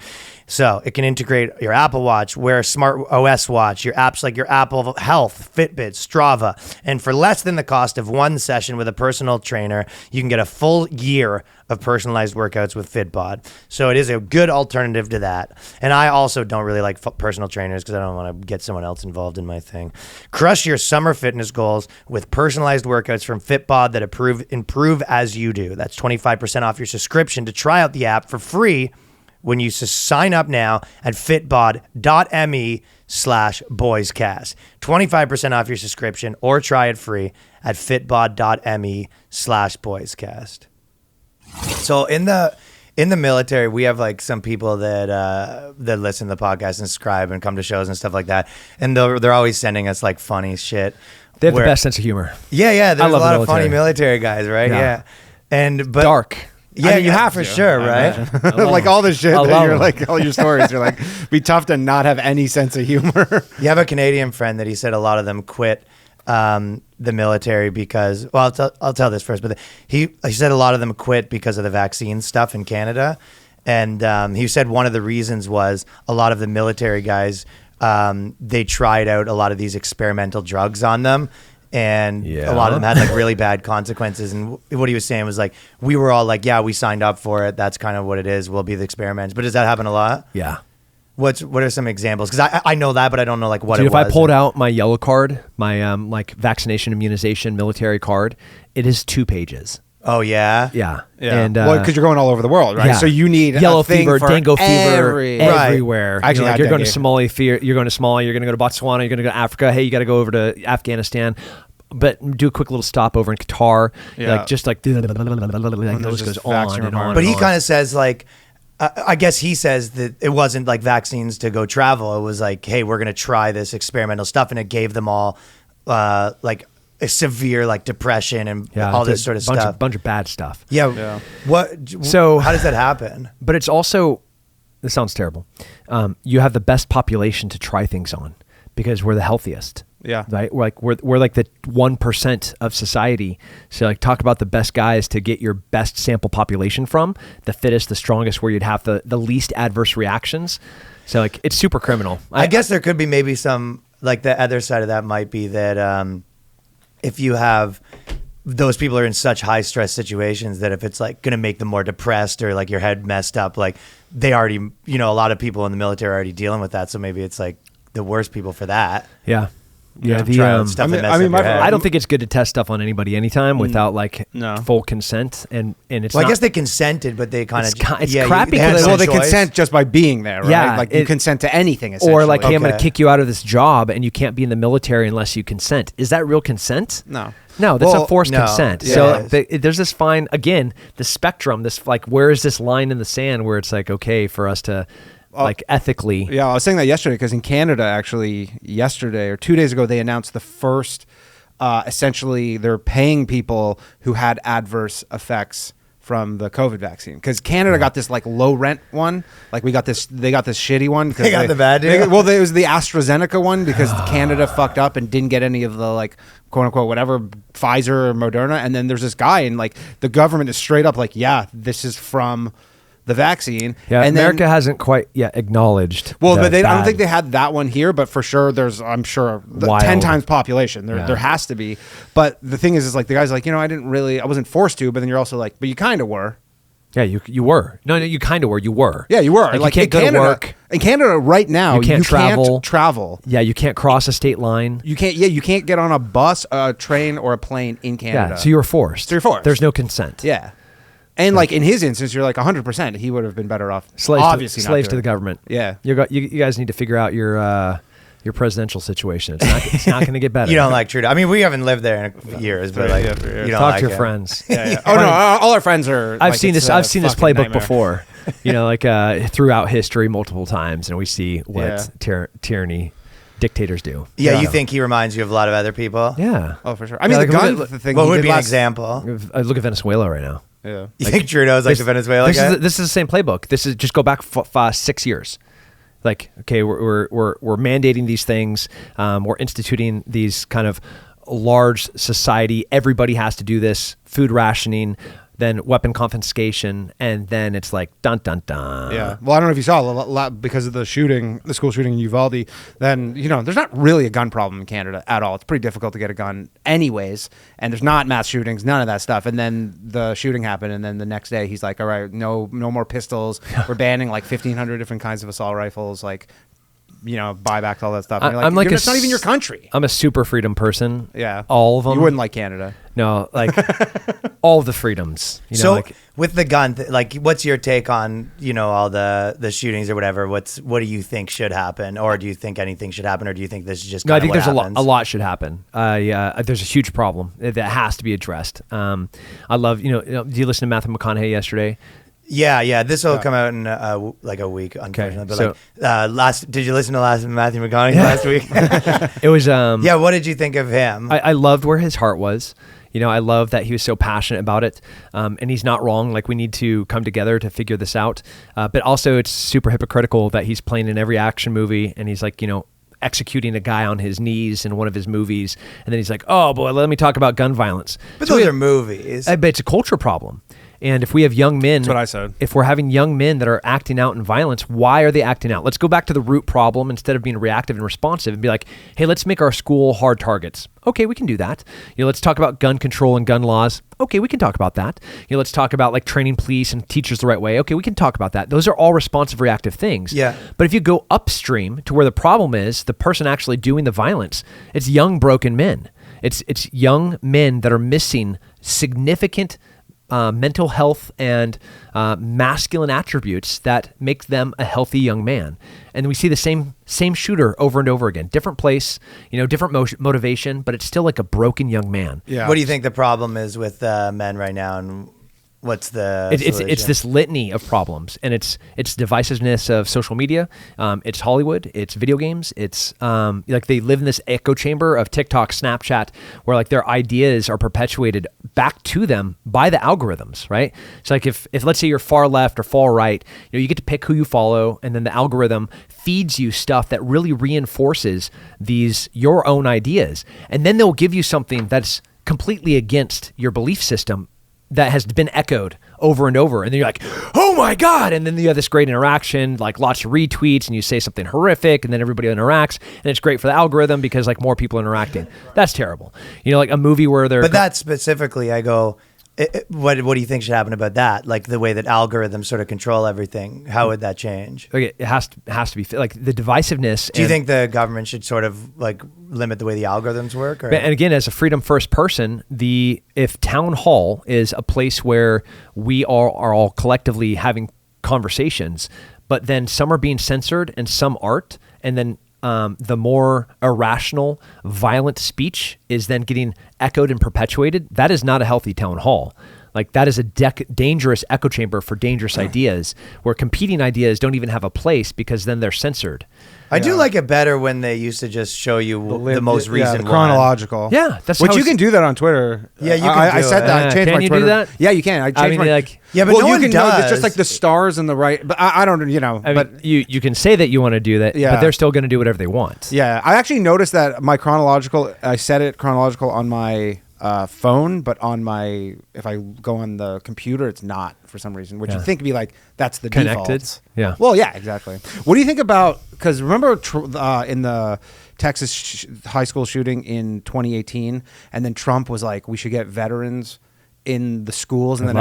So it can integrate your Apple Watch, wear a smart OS watch, your apps like your Apple Health, Fitbit, Strava. And for less than the cost of one session with a personal trainer, you can get a full year of personalized workouts with Fitbod. So it is a good alternative to that. And I also don't really like personal trainers because I don't want to get someone else involved in my thing. Crush your summer fitness goals with personalized workouts from Fitbod that improve as you do. That's 25% off your subscription to try out the app for free when you sign up now at fitbod.me/boyscast. 25% off your subscription or try it free at fitbod.me/boyscast. So in the military, we have like some people that listen to the podcast and subscribe and come to shows and stuff like that. And they're always sending us like funny shit. They have the best sense of humor. Yeah. There's a love lot the of funny military guys, right? Yeah. But dark. Yeah, I mean, you have for to, sure, right? Like all the shit I that love you're them. like, all your stories, you're like, be tough to not have any sense of humor. You have a Canadian friend that he said a lot of them quit the military because, well, I'll tell this first, but he said a lot of them quit because of the vaccine stuff in Canada. And he said one of the reasons was a lot of the military guys, they tried out a lot of these experimental drugs on them. And a lot of them had like really bad consequences. And what he was saying was like, we were all like, yeah, we signed up for it. That's kind of what it is. We'll be the experiments. But does that happen a lot? Yeah. What are some examples? Because I know that, but I don't know like what Dude, it was. if I pulled out my yellow card, my like vaccination, immunization, military card, it is 2 pages. Oh, yeah? Yeah. Yeah. And well, because you're going all over the world, right? yeah. So you need yellow a thing fever, for dengue fever, Right. everywhere. I actually You're had you're going to dengue. Somalia, you're going to Somalia, you're going to go to Botswana, you're going to go to Africa. Hey, you got to go over to Afghanistan. But do a quick little stop over in Qatar. Yeah. Like just like like, it there's goes just on vaccine and on. But he and on. kind of says like, I guess he says that it wasn't like vaccines to go travel. It was like, hey, we're going to try this experimental stuff. And it gave them all like a severe like depression and all it's this a sort of bunch stuff. bunch of bad stuff. Yeah. What? So- how does that happen? But it's also, this sounds terrible. You have the best population to try things on because we're the healthiest. Yeah. Right. We're like the 1% of society. So like talk about the best guys to get your best sample population from, the fittest, the strongest, where you'd have the least adverse reactions. So like it's super criminal. I guess there could be maybe some like the other side of that might be that if you have those people are in such high stress situations that if it's like going to make them more depressed or like your head messed up, like they already, a lot of people in the military are already dealing with that. So maybe it's like the worst people for that. Yeah. Yeah. Try out stuff that messes up your head. I don't think it's good to test stuff on anybody anytime without like No. full consent. And it's Well, not, I guess they consented, but they kind of it's crappy had because no Well, they choice. consent just by being there, right? Yeah, Like you it- consent to anything, essentially. or like, hey, I'm going to Okay. kick you out of this job and you can't be in the military unless you consent. Is that real consent? No. No, that's Well, a forced no. consent. Yeah, So it is. there's this fine, again, the spectrum, this like, where is this line in the sand where it's like, okay, for us to like ethically. Yeah, I was saying that yesterday because in Canada, actually, yesterday or 2 days ago, they announced the first, essentially, they're paying people who had adverse effects from the COVID vaccine. Because Canada got this like low rent one. Like they got this shitty one. They got the bad deal? It was the AstraZeneca one because Canada fucked up and didn't get any of the like, quote unquote, whatever, Pfizer or Moderna. And then there's this guy and like the government is straight up like, yeah, this is from the vaccine. Yeah, and America then, hasn't quite yet acknowledged. well, the but I don't bad. think they had that one here, but for sure, I'm sure, Wild. 10 times population. Yeah. There has to be. But the thing is like the guy's like, I wasn't forced to, but then you're also like, but you kind of were. Yeah, you were. No, you kind of were. You were. Yeah, you were. Like you can't in go Canada, to work. In Canada right now, You can't travel. travel. Yeah, you can't cross a state line. You can't get on a bus, a train, or a plane in Canada. Yeah, so you were forced. So you're forced. There's no consent. Yeah. And like in his instance, you're like 100%. He would have been better off. Slaves, obviously, not slaves to doing the it. government. Yeah. You guys need to figure out your presidential situation. It's not going to get better. You don't like Trudeau. I mean, we haven't lived there in years, but like, Yeah, for years. you don't talk like to your him. friends. Yeah. Oh no, all our friends are. I've like, seen it's this. a I've seen this fucking playbook nightmare. before. Like throughout history, multiple times, and we see what Yeah. tyranny dictators do. Yeah, you think he reminds you of a lot of other people? Yeah. Oh, for sure. I mean, Yeah, the like, gun look thing. What he would did be an last- example? Look at Venezuela right now. Yeah. You think Trudeau's like the Venezuela this guy? This is the same playbook. This is just go back 6 years. Like, okay, we're mandating these things. We're instituting these kind of large society. Everybody has to do this. Food rationing. then weapon confiscation, and then it's like dun dun dun. Yeah. Well, I don't know if you saw because of the school shooting in Uvalde. Then there's not really a gun problem in Canada at all. It's pretty difficult to get a gun, anyways. And there's not mass shootings, none of that stuff. And then the shooting happened, and then the next day he's like, "All right, no more pistols. We're banning like 1,500 different kinds of assault rifles. Like, buy back all that stuff." And I'm like it's not even your country. I'm a super freedom person. Yeah. All of them. You wouldn't like Canada. No, like all the freedoms. So with the gun, what's your take on all the shootings or whatever? What do you think should happen, or do you think anything should happen, or do you think this is just? No, I think there's happens? a lot should happen. Yeah, there's a huge problem that has to be addressed. I love do you listen to Matthew McConaughey yesterday? Yeah. This will come out in a week, unfortunately. But did you listen to Matthew McConaughey last week? It was. Yeah. What did you think of him? I loved where his heart was. I love that he was so passionate about it, and he's not wrong. Like, we need to come together to figure this out. But also, it's super hypocritical that he's playing in every action movie, and he's like, executing a guy on his knees in one of his movies, and then he's like, "Oh boy, let me talk about gun violence." But those are movies. But it's a culture problem. And if we have young men, that's what I said. If we're having young men that are acting out in violence, why are they acting out? Let's go back to the root problem instead of being reactive and responsive and be like, hey, let's make our school hard targets. Okay, we can do that. Let's talk about gun control and gun laws. Okay, we can talk about that. Let's talk about like training police and teachers the right way. Okay, we can talk about that. Those are all responsive, reactive things. Yeah. But if you go upstream to where the problem is, the person actually doing the violence, it's young, broken men. It's young men that are missing significant mental health and masculine attributes that make them a healthy young man. And we see the same shooter over and over again. Different place, different motivation, but it's still like a broken young man. Yeah. What do you think the problem is with men right now, and what's the it's this litany of problems, and it's divisiveness of social media, it's Hollywood, it's video games, it's like they live in this echo chamber of TikTok, Snapchat, where like their ideas are perpetuated back to them by the algorithms, right? It's like if let's say you're far left or far right, you get to pick who you follow, and then the algorithm feeds you stuff that really reinforces your own ideas, and then they'll give you something that's completely against your belief system that has been echoed over and over. And then you're like, oh my God. And then you have this great interaction, like lots of retweets, and you say something horrific, and then everybody interacts, and it's great for the algorithm because like more people interacting. That's terrible. Like a movie where they're... But that specifically, I go, what do you think should happen about that? Like the way that algorithms sort of control everything, how would that change? Okay, it has to be like the divisiveness. Do you think the government should sort of like limit the way the algorithms work? Or? And again, as a freedom first person, if town hall is a place where we are all collectively having conversations, but then some are being censored and some aren't, and then the more irrational, violent speech is then getting echoed and perpetuated, that is not a healthy town hall. Like that is a dangerous echo chamber for dangerous ideas, where competing ideas don't even have a place because then they're censored. I do like it better when they used to just show you the most recent the chronological. one. Yeah, that's which you can do that on Twitter. Yeah, you can. I said that. I changed can my you Twitter. do that? Yeah, you can. I changed my. Yeah, but no you one can does. It's just like the stars and the right. But I don't. But you can say that you want to do that, Yeah. but they're still going to do whatever they want. Yeah, I actually noticed that my chronological. I set it chronological on my phone, but if I go on the computer, it's not for some reason, which you'd think would be like that's the Connected. default. Yeah. Well, yeah, exactly. What do you think about? Because remember in the Texas high school shooting in 2018, and then Trump was like, we should get veterans in the schools, and then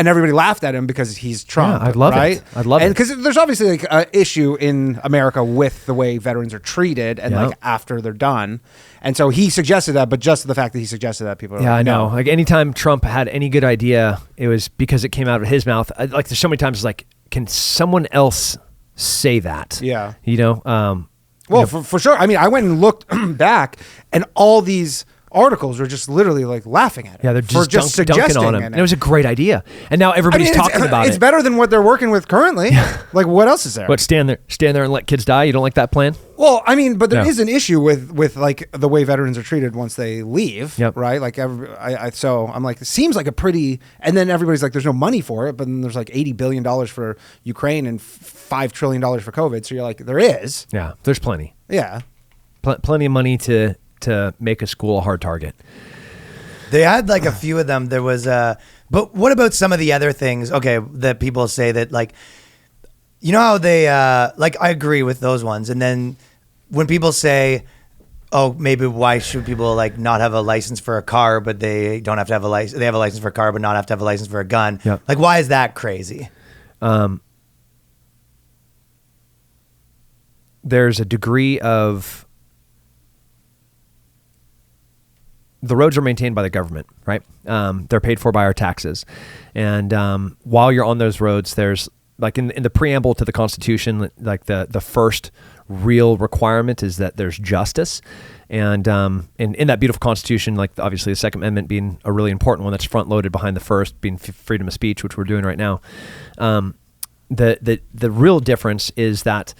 everybody laughed at him because he's Trump. Yeah, I'd love right? it. I'd love it. Because there's obviously like an issue in America with the way veterans are treated and like after they're done. And so he suggested that, but just the fact that he suggested that, people are like, I know. no. Like anytime Trump had any good idea, it was because it came out of his mouth. Like there's so many times, like, can someone else say that? Yeah. Well, for sure. I mean, I went and looked back, and all these articles are just literally like laughing at it. Yeah, they're just dunking suggesting on him. And it was a great idea. And now everybody's talking about it. It's better than what they're working with currently. Like, what else is there? What, stand there and let kids die? You don't like that plan? Well, I mean, but there is No. an issue with like the way veterans are treated once they leave, Yep. right? Like, so I'm like, it seems like a pretty, and then everybody's like, there's no money for it, but then there's like $80 billion for Ukraine and $5 trillion for COVID. So you're like, there is. Yeah, there's plenty. Yeah. Plenty of money to make a school a hard target. They had like a few of them. There was But what about some of the other things? Okay, that people say that like, you know how they like I agree with those ones, and then when people say, oh, maybe why should people like not have a license for a car, but they don't have to have a license? They have a license for a car, but not have to have a license for a gun. Yep. Like, why is that crazy? There's a degree of the roads are maintained by the government, right? They're paid for by our taxes, and while you're on those roads, there's like in the preamble to the Constitution, like the first real requirement is that there's justice, and in that beautiful Constitution, like obviously the Second Amendment being a really important one that's front loaded behind the first, being freedom of speech, which we're doing right now. The real difference is that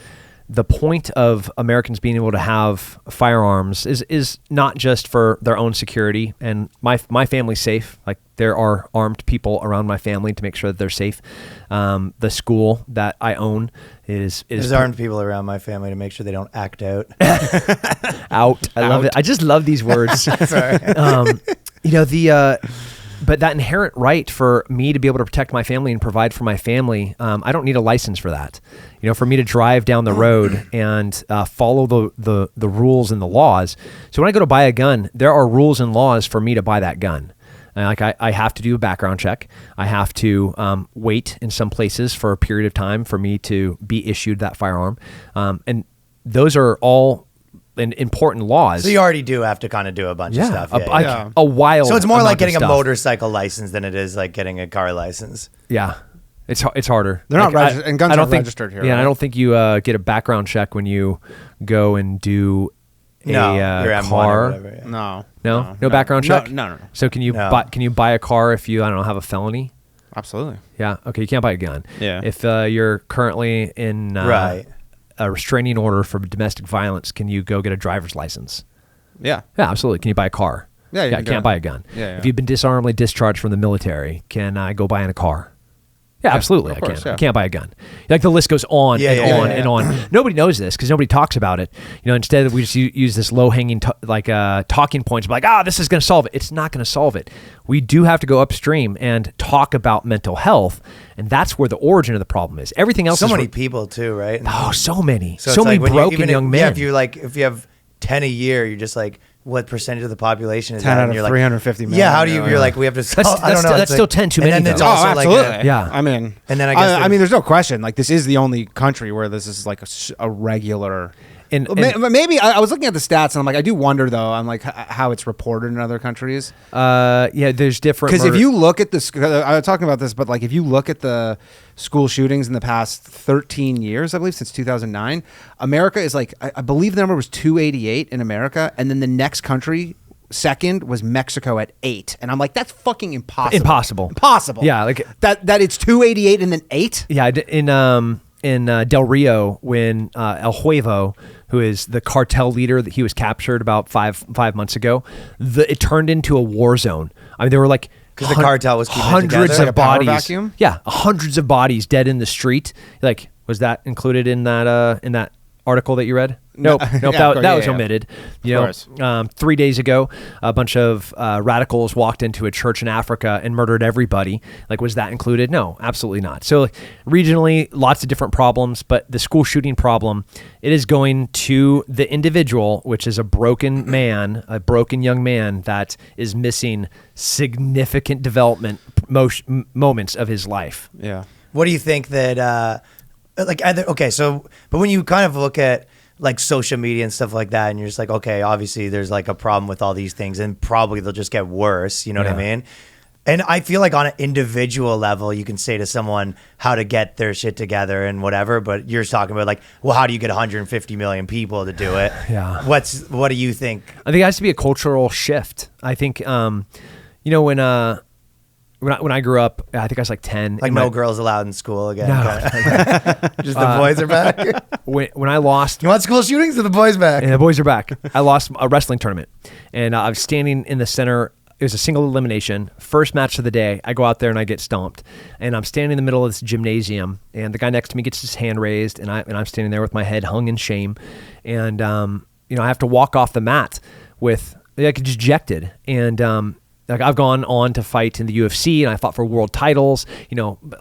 the point of Americans being able to have firearms is not just for their own security, and my family's safe. Like there are armed people around my family to make sure that they're safe. The school that I own is There's armed people around my family to make sure they don't act out. out. I love it. I just love these words. Sorry. But that inherent right for me to be able to protect my family and provide for my family, I don't need a license for that. You know, for me to drive down the road and follow the rules and the laws. So when I go to buy a gun, there are rules and laws for me to buy that gun. Like I have to do a background check. I have to wait in some places for a period of time for me to be issued that firearm. And those are all important laws. So you already do have to kind of do a bunch of stuff. A wild. So it's more like getting a stuff. motorcycle license than it is like getting a car license. Yeah. It's harder. They're not registered, and guns I don't aren't think, registered here. Yeah, right? I don't think you get a background check when you go and do a your M1 car. or whatever. Yeah. No background check. No. So can you buy a car if you have a felony? Absolutely. Yeah. Okay. You can't buy a gun. Yeah. If you're currently in Right. a restraining order for domestic violence, can you go get a driver's license? Yeah. Yeah, absolutely. Can you buy a car? Yeah, you you can't buy a gun. Yeah. If you've been dishonorably discharged from the military, can I go buy in a car? Yeah, absolutely. of course, I can. yeah. I can't buy a gun. Like the list goes on and on. Nobody knows this because nobody talks about it. You know, instead we just use this low-hanging talking points, like, this is going to solve it. It's not going to solve it. We do have to go upstream and talk about mental health, and that's where the origin of the problem is. Everything else. So is many people too, right? Oh, so many. So So it's many like when broken young men. Yeah, if you have 10 a year, you're just like, what percentage of the population is 10 that? out And of you're like, 350 million. Yeah, how do you? You're like, we have to. I don't know. That's it's still like, 10 too and many, then it's though. also like absolutely. Yeah. I mean, and then I guess I mean, there's no question. Like, this is the only country where this is like a regular. And Maybe I was looking at the stats and I'm like, I do wonder though. I'm like how it's reported in other countries. there's different. Because if you look at this, I was talking about this, but like if you look at the school shootings in the past 13 years, I believe since 2009, America is like, I believe the number was 288 in America, and then the next country second was Mexico at 8, and I'm like, that's fucking impossible. Impossible. Yeah, like that it's 288 and then 8. Yeah, in Del Rio, when El Huevo, who is the cartel leader, that he was captured about five months ago, it turned into a war zone. I mean, there were like because the cartel was keeping it hundreds together. of Like a power bodies. vacuum? Yeah, hundreds of bodies dead in the street. Like, was that included in that article that you read? Nope. Yeah, that was yeah. omitted. You Of know, 3 days ago, a bunch of radicals walked into a church in Africa and murdered everybody. Like, was that included? No, absolutely not. So, regionally, lots of different problems, but the school shooting problem, it is going to the individual, which is a broken man, a broken young man that is missing significant development moments of his life. Yeah. What do you think that, but when you kind of look at like social media and stuff like that, and you're just like, okay, obviously there's like a problem with all these things, and probably they'll just get worse. You know what I mean? And I feel like on an individual level, you can say to someone how to get their shit together and whatever, but you're talking about like, well, how do you get 150 million people to do it? Yeah. What do you think? I think it has to be a cultural shift. I think, when I grew up, I think I was like 10. Like no girls allowed in school again. No. Just the boys are back. When I lost, You want school shootings or the boys back? and the boys are back, I lost a wrestling tournament, and I was standing in the center. It was a single elimination, first match of the day. I go out there and I get stomped, and I'm standing in the middle of this gymnasium, and the guy next to me gets his hand raised, and I'm standing there with my head hung in shame, and I have to walk off the mat with like dejected, and like I've gone on to fight in the UFC, and I fought for world titles,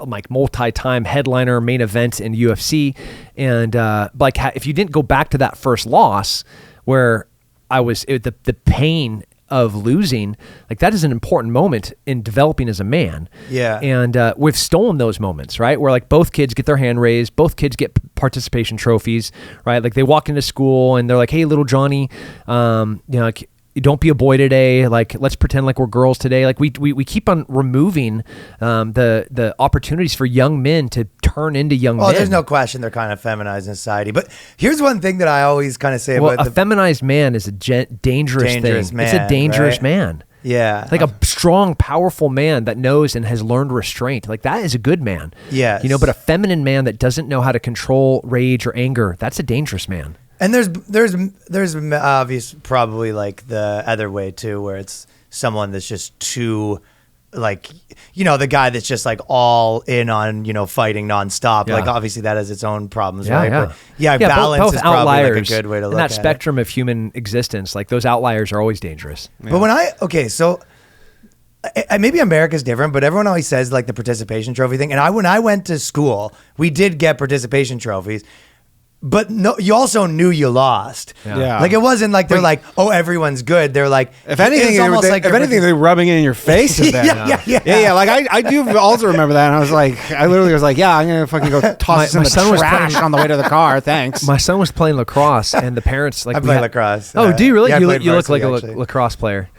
like multi-time headliner, main event in UFC. And like if you didn't go back to that first loss where the pain of losing, like that is an important moment in developing as a man. Yeah. And we've stolen those moments, right? Where like both kids get their hand raised, both kids get participation trophies, right? Like they walk into school and they're like, hey, little Johnny, like, don't be a boy today. Like, let's pretend like we're girls today. Like we keep on removing the opportunities for young men to turn into young men. Oh, there's no question they're kind of feminized in society. But here's one thing that I always kind of say about a feminized man is a dangerous thing. Man, it's a dangerous right? man. Yeah. Like a strong, powerful man that knows and has learned restraint. Like that is a good man. Yes. But a feminine man that doesn't know how to control rage or anger, that's a dangerous man. And there's obvious probably like the other way too, where it's someone that's just too, like, the guy that's just like all in on, fighting nonstop. Yeah. Like obviously that has its own problems, Yeah, right? yeah. But Yeah, balance both is probably outliers like a good way to in look that at spectrum of human existence. Like those outliers are always dangerous. it. But so maybe America's different, but everyone always says like the participation trophy thing. And when I went to school, we did get participation trophies. But no, you also knew you lost. Yeah. Like it wasn't like they're like, oh, everyone's good. They're like, If anything, they're rubbing it in your face. With that. Yeah. Like I do also remember that. And I literally was like, yeah, I'm gonna fucking go toss this in the trash on the way to the car. Thanks. My son was playing lacrosse, and the parents like I play lacrosse. Oh, do you really? Yeah, you I played look like a varsity, lacrosse player.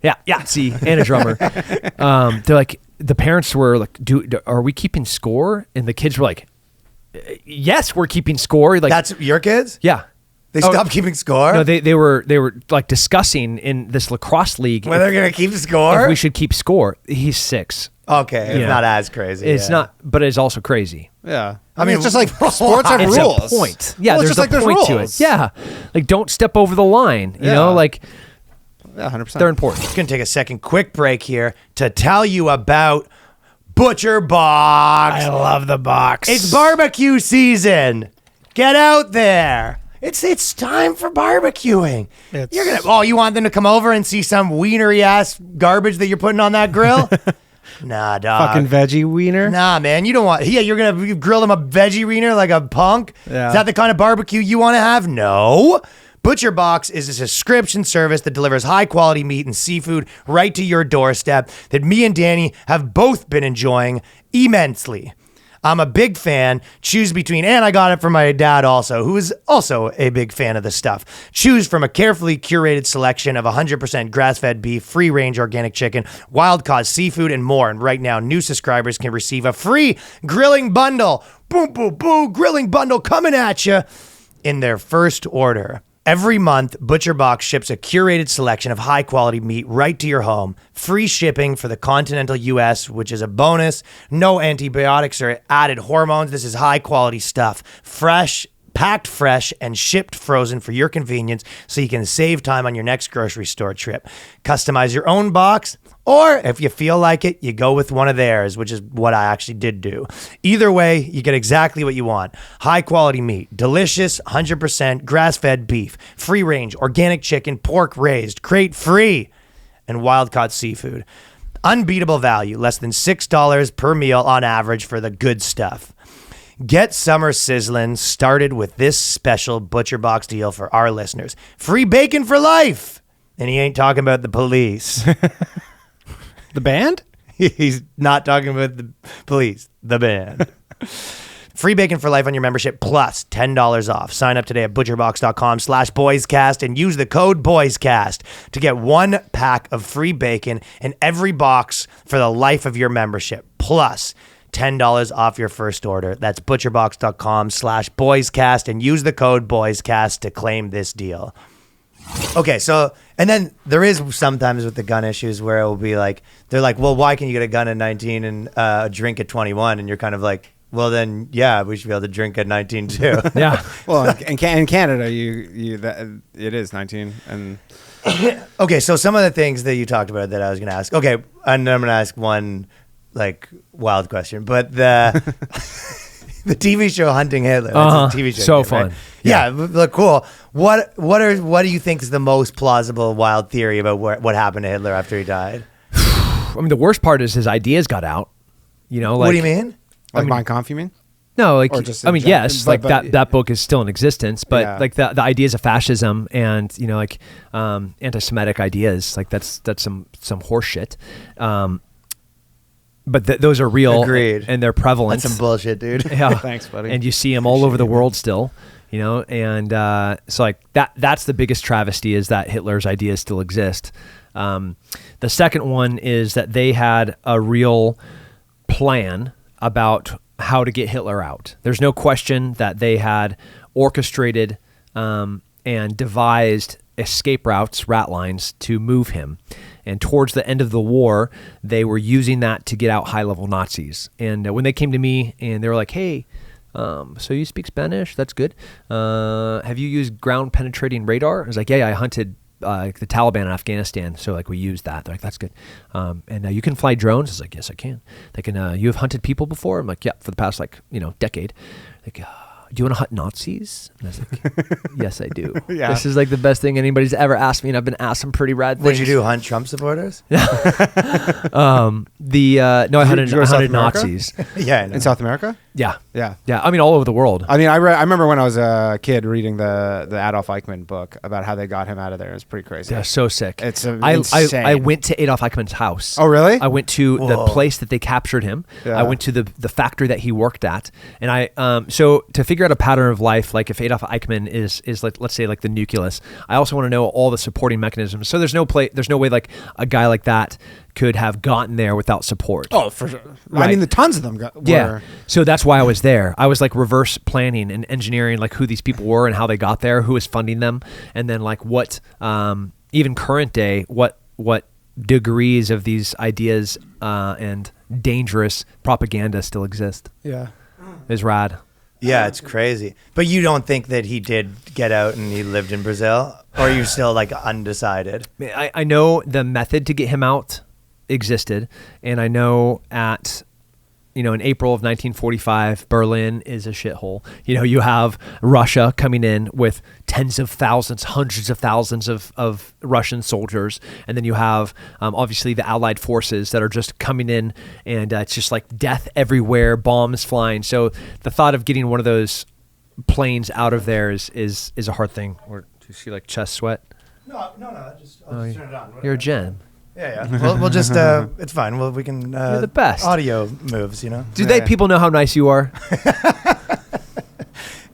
Yeah. See, and a drummer. They're like, the parents were like, are we keeping score? And the kids were like, yes, we're keeping score. Like That's your kids? Yeah. They stopped keeping score? No, they were like discussing in this lacrosse league When they're going to keep score? if we should keep score. He's 6. Okay, it's not as crazy. It's not, but it's also crazy. Yeah. I mean, it's just like sports have It's rules. a point. Yeah, Well, it's there's just a like point to rules. it. Yeah, like don't step over the line. You Yeah. know, like Yeah, 100%. they're important. Just going to take a second quick break here to tell you about Butcher Box. I love the box. It's barbecue season. Get out there. It's time for barbecuing. You want them to come over and see some wienery ass garbage that you're putting on that grill? Nah, dog. fucking veggie wiener. Nah, man, you don't want. Yeah, you're gonna grill them a veggie wiener like a punk. Yeah. Is that the kind of barbecue you want to have? No. Butcher Box is a subscription service that delivers high quality meat and seafood right to your doorstep that me and Danny have both been enjoying immensely. I'm a big fan. Choose between, and I got it from my dad also, who is also a big fan of the stuff. Choose from a carefully curated selection of 100% grass-fed beef, free-range organic chicken, wild-caught seafood, and more. And right now, new subscribers can receive a free grilling bundle. Boom, boom, boom, grilling bundle coming at you in their first order. Every month, Butcher Box ships a curated selection of high-quality meat right to your home. Free shipping for the continental U.S., which is a bonus. No antibiotics or added hormones. This is high-quality stuff. Fresh, packed fresh, and shipped frozen for your convenience so you can save time on your next grocery store trip. Customize your own box, or if you feel like it, you go with one of theirs, which is what I actually did do. Either way, you get exactly what you want. High quality meat, delicious, 100% grass-fed beef, free-range, organic chicken, pork raised, crate free, and wild-caught seafood. Unbeatable value, less than $6 per meal on average for the good stuff. Get summer sizzling started with this special Butcher Box deal for our listeners. Free bacon for life! And he ain't talking about the police. The band? He's not talking about the police, the band. Free bacon for life on your membership plus $10 off. Sign up today at butcherbox.com/boyscast and use the code BOYSCAST to get 1 pack of free bacon in every box for the life of your membership plus $10 off your first order. That's butcherbox.com/boyscast and use the code BOYSCAST to claim this deal. Okay, so, and then there is sometimes with the gun issues where it will be like, they're like, well, why can you get a gun at 19 and a drink at 21? And you're kind of like, well, then, yeah, we should be able to drink at 19 too. Yeah. Well, in Canada, it is 19 and. Okay, so some of the things that you talked about that I was going to ask. Okay, and I'm going to ask one like wild question, but the TV show Hunting Hitler. That's a TV show. So right? fun. Yeah, look cool. What do you think is the most plausible wild theory about what happened to Hitler after he died? I mean, the worst part is his ideas got out. You know, like What do you mean? Like Mein Kampf, you mean? no, like Or just I in mean, gen- yes, but- like but- that book is still in existence, but Yeah. like the ideas of fascism and you know like anti-Semitic ideas, like that's some horse shit. But those are real, Agreed. and they're prevalent. That's some bullshit, dude. Yeah. Thanks, buddy. And you see them all over the world still, you know, and so like that's the biggest travesty is that Hitler's ideas still exist. The second one is that they had a real plan about how to get Hitler out. There's no question that they had orchestrated and devised escape routes, rat lines to move him. And towards the end of the war, they were using that to get out high-level Nazis. And when they came to me and they were like, hey, so you speak Spanish? That's good. Have you used ground-penetrating radar? I was like, yeah, I hunted the Taliban in Afghanistan, so like we used that. They're like, that's good. And you can fly drones? I was like, yes, I can. They can. You have hunted people before? I'm like, yeah, for the past decade. Like, do you want to hunt Nazis? And I was like, yes, I do. Yeah. This is like the best thing anybody's ever asked me, and I've been asked some pretty rad things. What'd you do? Hunt Trump supporters? No, I hunted you go to South America? Nazis. Yeah, I know. In South America? Yeah, Yeah. yeah. I mean, all over the world. I mean, I remember when I was a kid reading the Adolf Eichmann book about how they got him out of there. It was pretty crazy. Yeah, so sick. It's I insane. went to Adolf Eichmann's house. Oh, really? I went to the Whoa. place that they captured him. Yeah. I went to the factory that he worked at, and I so to figure out a pattern of life, like if Adolf Eichmann is like, let's say like the nucleus, I also want to know all the supporting mechanisms. So there's no way like a guy like that could have gotten there without support. Oh, for sure. I Right. mean, the tons of them were. Yeah. So that's why I was there. I was like reverse planning and engineering like who these people were and how they got there, who was funding them, and then like what even current day, what degrees of these ideas and dangerous propaganda still exist. Yeah. Is rad. Yeah, it's crazy. But you don't think that he did get out and he lived in Brazil? Or are you still like undecided? I know the method to get him out existed, and I know in April of 1945, Berlin is a shithole. You know, you have Russia coming in with tens of thousands, hundreds of thousands of Russian soldiers. And then you have, obviously, the Allied forces that are just coming in, and it's just like death everywhere, bombs flying. So the thought of getting one of those planes out of there is a hard thing. Or do you see like chest sweat? No, I'll just turn it on. You're a gem. Yeah. We'll just, it's fine. We can, You're the best. Audio moves, you know? Do people know how nice you are?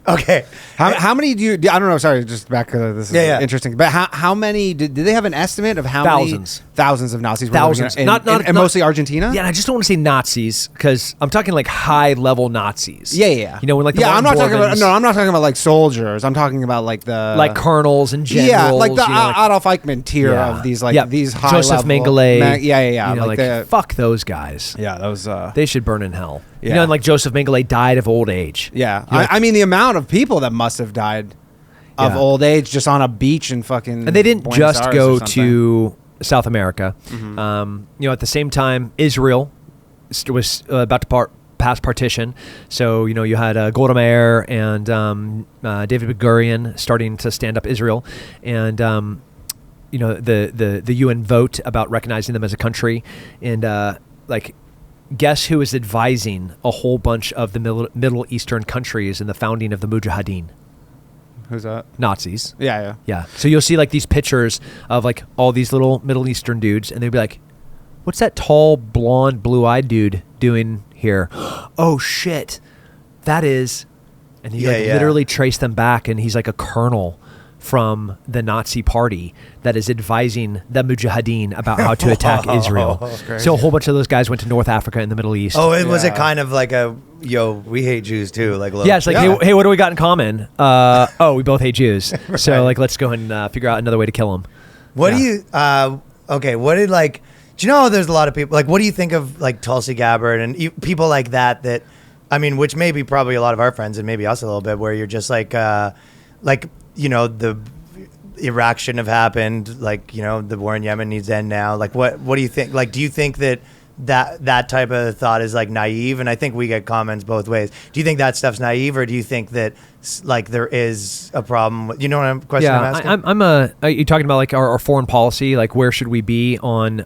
Okay. How many do you? I don't know. Sorry, just back. This is interesting. But how many? Did they have an estimate of how Thousands. many? Thousands of Nazis. were Thousands. living and mostly Argentina. Yeah, and I just don't want to say Nazis because I'm talking like high level Nazis. Yeah. You know, when like the I'm not talking about. Bormans, No, I'm not talking about like soldiers. I'm talking about like the like colonels and generals. Yeah, like the you know, like- Adolf Eichmann tier Yeah. of these like Yeah. these high Joseph level. Mengele. Yeah. You know, like the, fuck those guys. yeah, that was. They should burn in hell. You Yeah. know, and like Joseph Mengele died of old age. Yeah, You're like- I mean the amount of people that must have died of Yeah. old age just on a beach in fucking. And they didn't Buenos just Aires go or something. to South America. Mm-hmm. At the same time, Israel was about to pass partition. So, you had Golda Meir and David Ben-Gurion starting to stand up Israel. And, the UN vote about recognizing them as a country. And, guess who is advising a whole bunch of the Middle Eastern countries in the founding of the Mujahideen? Who's that? Nazis. Yeah. Yeah. So you'll see like these pictures of like all these little Middle Eastern dudes, and they'll be like, what's that tall, blonde, blue-eyed dude doing here? Oh, shit. That is. And you literally trace them back, and he's like a colonel from the Nazi party that is advising the Mujahideen about how to attack Israel. So a whole bunch of those guys went to North Africa and the Middle East. Oh, was it kind of like we hate Jews too? Like, Yeah, it's like, hey, what do we got in common? We both hate Jews. So like, let's go and figure out another way to kill them. What do you, what did do you know there's a lot of people, what do you think of like Tulsi Gabbard and people like that, I mean, which may be probably a lot of our friends and maybe us a little bit, where you're just the Iraq shouldn't have happened, the war in Yemen needs to end now. Like, what do you think? Like, do you think that that type of thought is like naive, and I think we get comments both ways. Do you think that stuff's naive, or do you think that like there is a problem with, you know what I'm asking? Are you talking about like our foreign policy, like where should we be on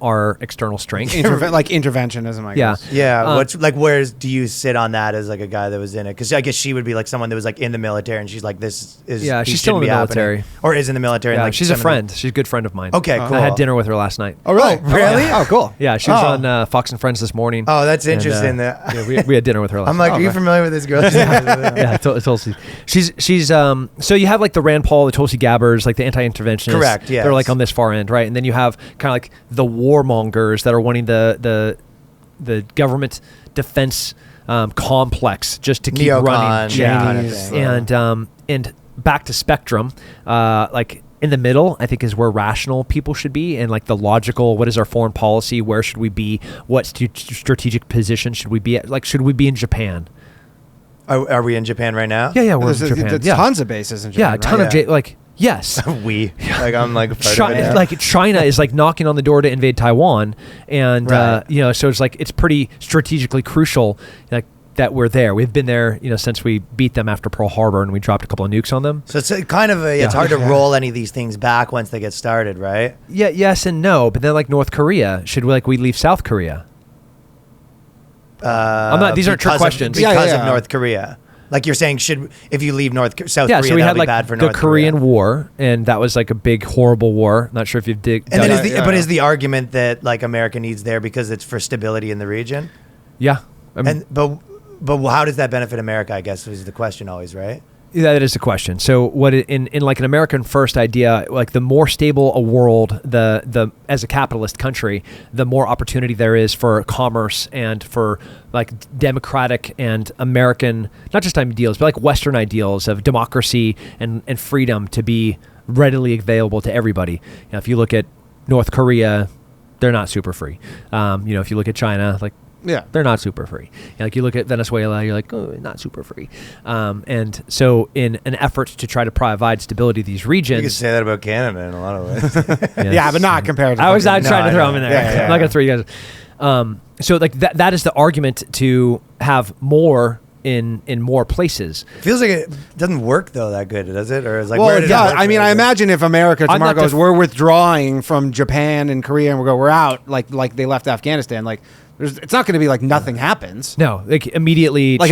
our external strength? Like interventionism, I guess. Yeah, what's like, where do you sit on that as like a guy that was in it? Because I guess she would be like someone that was like in the military, and she's like, this is she's still in the military, or is in the military. Yeah, and like she's a friend. She's a good friend of mine. Okay, cool. I had dinner with her last night. Oh, really? Really? Oh, cool. Yeah, she was on Fox and Friends this morning. Oh, that's interesting. We had dinner with her last I'm night. like, are you familiar with this girl? Yeah, Tulsi. She's so you have like the Rand Paul, the Tulsi Gabbers, like the anti-interventionists. Correct. Yeah. They're like on this far end, right? And then you have kind of like the warmongers that are wanting the government defense complex just to keep Neocon running. kind of thing. And back to spectrum, like in the middle, I think is where rational people should be, and like the logical. What is our foreign policy? Where should we be? What strategic position should we be at? Like, should we be in Japan? Are we in Japan right now? Yeah, we're in Japan. There's tons of bases in Japan. Yeah, a ton right? of like yes. Like I'm like a part of it now. Like China is like knocking on the door to invade Taiwan, and Right. so it's like it's pretty strategically crucial, like that we're there. We've been there, since we beat them after Pearl Harbor, and we dropped a couple of nukes on them. So it's kind of it's hard to roll any of these things back once they get started, right? Yeah, yes and no. But then like North Korea, should we leave South Korea? I'm not. These aren't trick questions. Because of North Korea. Like you're saying, if you leave South Korea, so we had like bad for the North Korean Korea. War, and that was like a big, horrible war. Not sure if you've And then is the argument that like America needs there because it's for stability in the region? Yeah, But how does that benefit America? I guess is the question always, right? Yeah, that is the question. So what in like an American first idea, like the more stable a world, the as a capitalist country, the more opportunity there is for commerce and for like democratic and American, not just ideals, but like Western ideals of democracy and freedom to be readily available to everybody. If you look at North Korea, they're not super free. If you look at China, like, yeah, they're not super free. Like you look at Venezuela, you're like, oh, not super free. And so in an effort to try to provide stability to these regions. You could say that about Canada in a lot of ways. Yeah, but not compared to... I was trying to throw them in there. Yeah. I'm not going to throw you guys. So like that is the argument to have more in more places. Feels like it doesn't work though that good, does it? Or is like, well, where did it yeah. work I mean, really I good? imagine if America tomorrow goes, we're withdrawing from Japan and Korea, and we're out, like they left Afghanistan, like it's not going to be like nothing happens. No, like immediately, all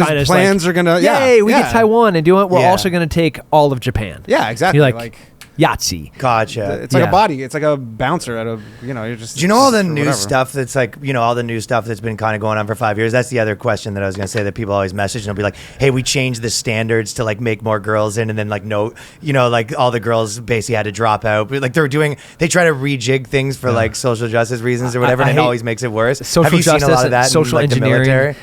China's these plans are going to. Yay, we get Taiwan and do it. We're also going to take all of Japan. Yeah, exactly. You're like Yahtzee. Gotcha. It's like a body. It's like a bouncer at a, you're just. Do you know all the new stuff that's like, all the new stuff that's been kind of going on for 5 years? That's the other question that I was going to say that people always message and they'll be like, hey, we changed the standards to like make more girls in, and then like, no, like all the girls basically had to drop out. But like they try to rejig things for like social justice reasons or whatever, and it always makes it worse. Social Have you justice, seen a lot of that social in, like, engineering. the military?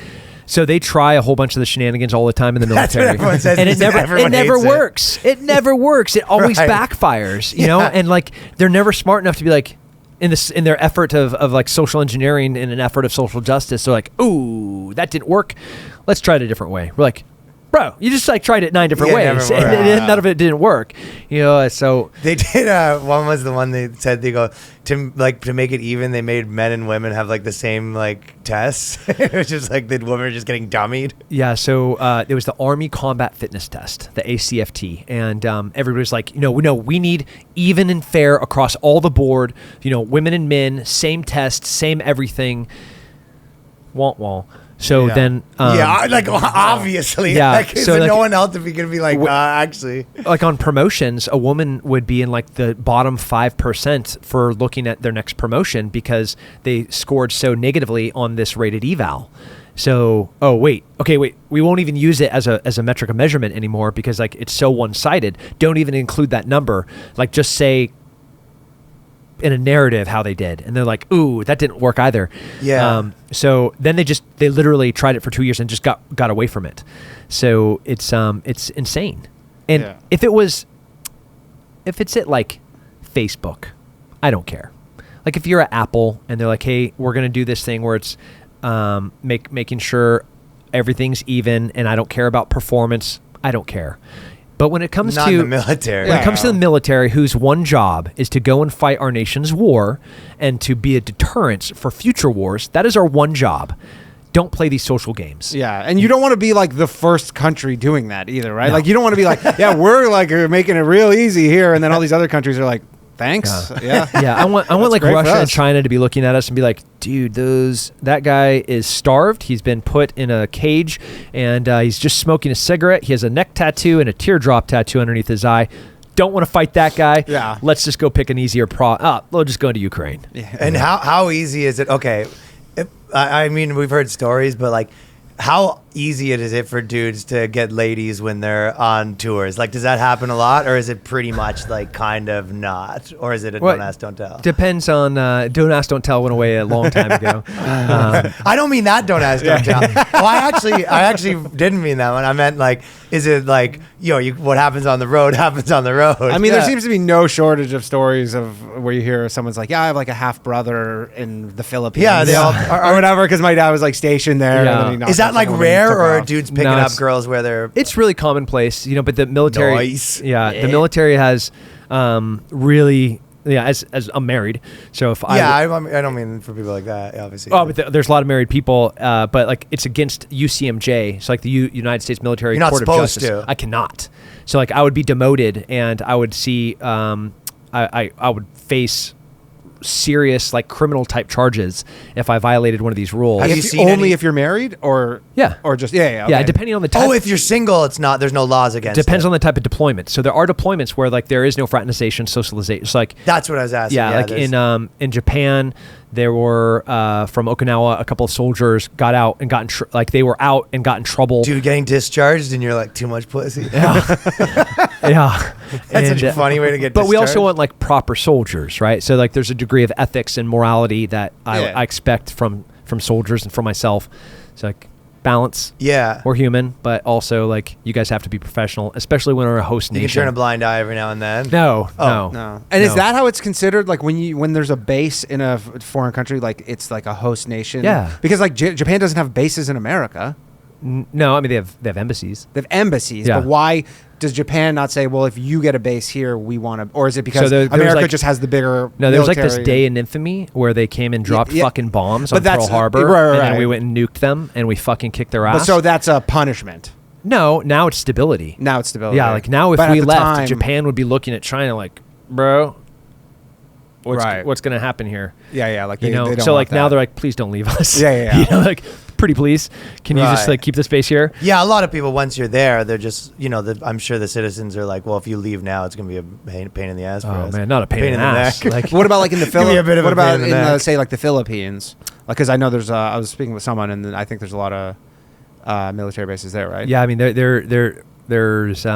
So they try a whole bunch of the shenanigans all the time in the military, That's what everyone says, and it never hates works. It never works. It always backfires, and like they're never smart enough to be like in their effort of like social engineering in an effort of social justice. They're like, ooh, that didn't work. Let's try it a different way. We're like, bro, you just like tried it 9 different ways, and none of it didn't work. So they did. One was the one they said they go to make it even. They made men and women have like the same like tests. It was just like the women are just getting dummied. Yeah. So there was the Army Combat Fitness Test, the ACFT, and everybody was like, no, we need even and fair across all the board. Women and men, same test, same everything. Wah. So then, obviously, so no one else if you could be like, actually, like on promotions, a woman would be in like the bottom 5% for looking at their next promotion because they scored so negatively on this rated eval. So, we won't even use it as a metric of measurement anymore because like it's so one-sided. Don't even include that number. Like just say in a narrative how they did, and they're like, ooh, that didn't work either. So then they literally tried it for 2 years and just got away from it. So it's insane. And if it's at like Facebook, I don't care. Like if you're at Apple and they're like, hey, we're gonna do this thing where it's making sure everything's even and I don't care about performance, I don't care. But when it comes Not to in the military. when it comes to the military, whose one job is to go and fight our nation's war and to be a deterrent for future wars, that is our one job. Don't play these social games. Yeah, and you don't want to be like the first country doing that either, right? No. Like you don't want to be like, yeah, we're like making it real easy here, and then all these other countries are like, thanks. Yeah. Yeah, I want like great for Russia and us. China to be looking at us and be like, dude, that guy is starved. He's been put in a cage and he's just smoking a cigarette. He has a neck tattoo and a teardrop tattoo underneath his eye. Don't want to fight that guy. Yeah. Let's just go pick an easier we'll just go into Ukraine. Yeah. And how easy is it? Okay, I mean, we've heard stories, but like, how easy is it for dudes to get ladies when they're on tours? Like, does that happen a lot, or is it pretty much like kind of not, or is it a don't ask, don't tell? Depends on don't ask, don't tell went away a long time ago. I don't mean that don't ask, don't tell. Well, I actually didn't mean that one. I meant like, is it like, what happens on the road happens on the road? I mean, there seems to be no shortage of stories of where you hear someone's like, yeah, I have like a half brother in the Philippines. Yeah, they all or whatever, because my dad was like stationed there. Yeah. And then he knocked is that up like someone and rare, took or are off. dudes picking No, up it's- girls where they're? It's really commonplace, but the military, Nice. the military has really, as I'm married, so if I don't mean for people like that, obviously. Oh, but there's a lot of married people, but like it's against UCMJ. So like the United States Military You're not Court of supposed Justice. to. I cannot. So like I would be demoted, and I would see, I would face serious like criminal type charges if I violated one of these rules. Have you If- seen only any- if you're married, or Yeah. or just okay. Yeah, depending on the type. Oh, if you're single, it's not. There's no laws against. Depends it. on the type of deployment. So there are deployments where like there is no fraternization, socialization. It's like That's what I was asking. yeah, like there's- in Japan, there were from Okinawa a couple of soldiers got out and got in they were out and got in trouble. dude getting discharged, and you're like too much pussy. Yeah, That's such a funny way to get. But we also discharged. want like proper soldiers, right? So like there's a degree of ethics and morality that Yeah. I expect from soldiers and from myself. So like balance. Yeah. We're human, but also like you guys have to be professional, especially when we're a host You can nation. turn a blind eye every now and then. No. No. And is that how it's considered? Like when there's a base in a foreign country, like it's like a host nation. Yeah. Because like Japan doesn't have bases in America. No, I mean they have embassies. They have embassies. Yeah. But why does Japan not say, well, if you get a base here, we want to? Or is it because there was America like- just has the bigger? No, there was like this military day in infamy where they came and dropped yeah. fucking bombs But on Pearl that's- Harbor, right, and then right. we went and nuked them, and we fucking kicked their ass. But so that's a punishment. No, now it's stability. Now it's stability. Yeah, like now if But at we the left, time- Japan would be looking at China like, bro, Right. what's going to happen here? Yeah. Like You know, they don't so want like now that. they're like, please don't leave us. Yeah. You know, like, pretty please, can you just Right. like keep the space here? Yeah, a lot of people once you're there, they're just I'm sure the citizens are like, well, if you leave now, it's gonna be a pain in the ass for Oh us. man, not a pain in the ass. neck. Like, What about like in the Give me a Philippines? bit of What a pain about in the in neck. say like the Philippines? Like, because I know there's I was speaking with someone, and I think there's a lot of military bases there, right? yeah, I mean, there's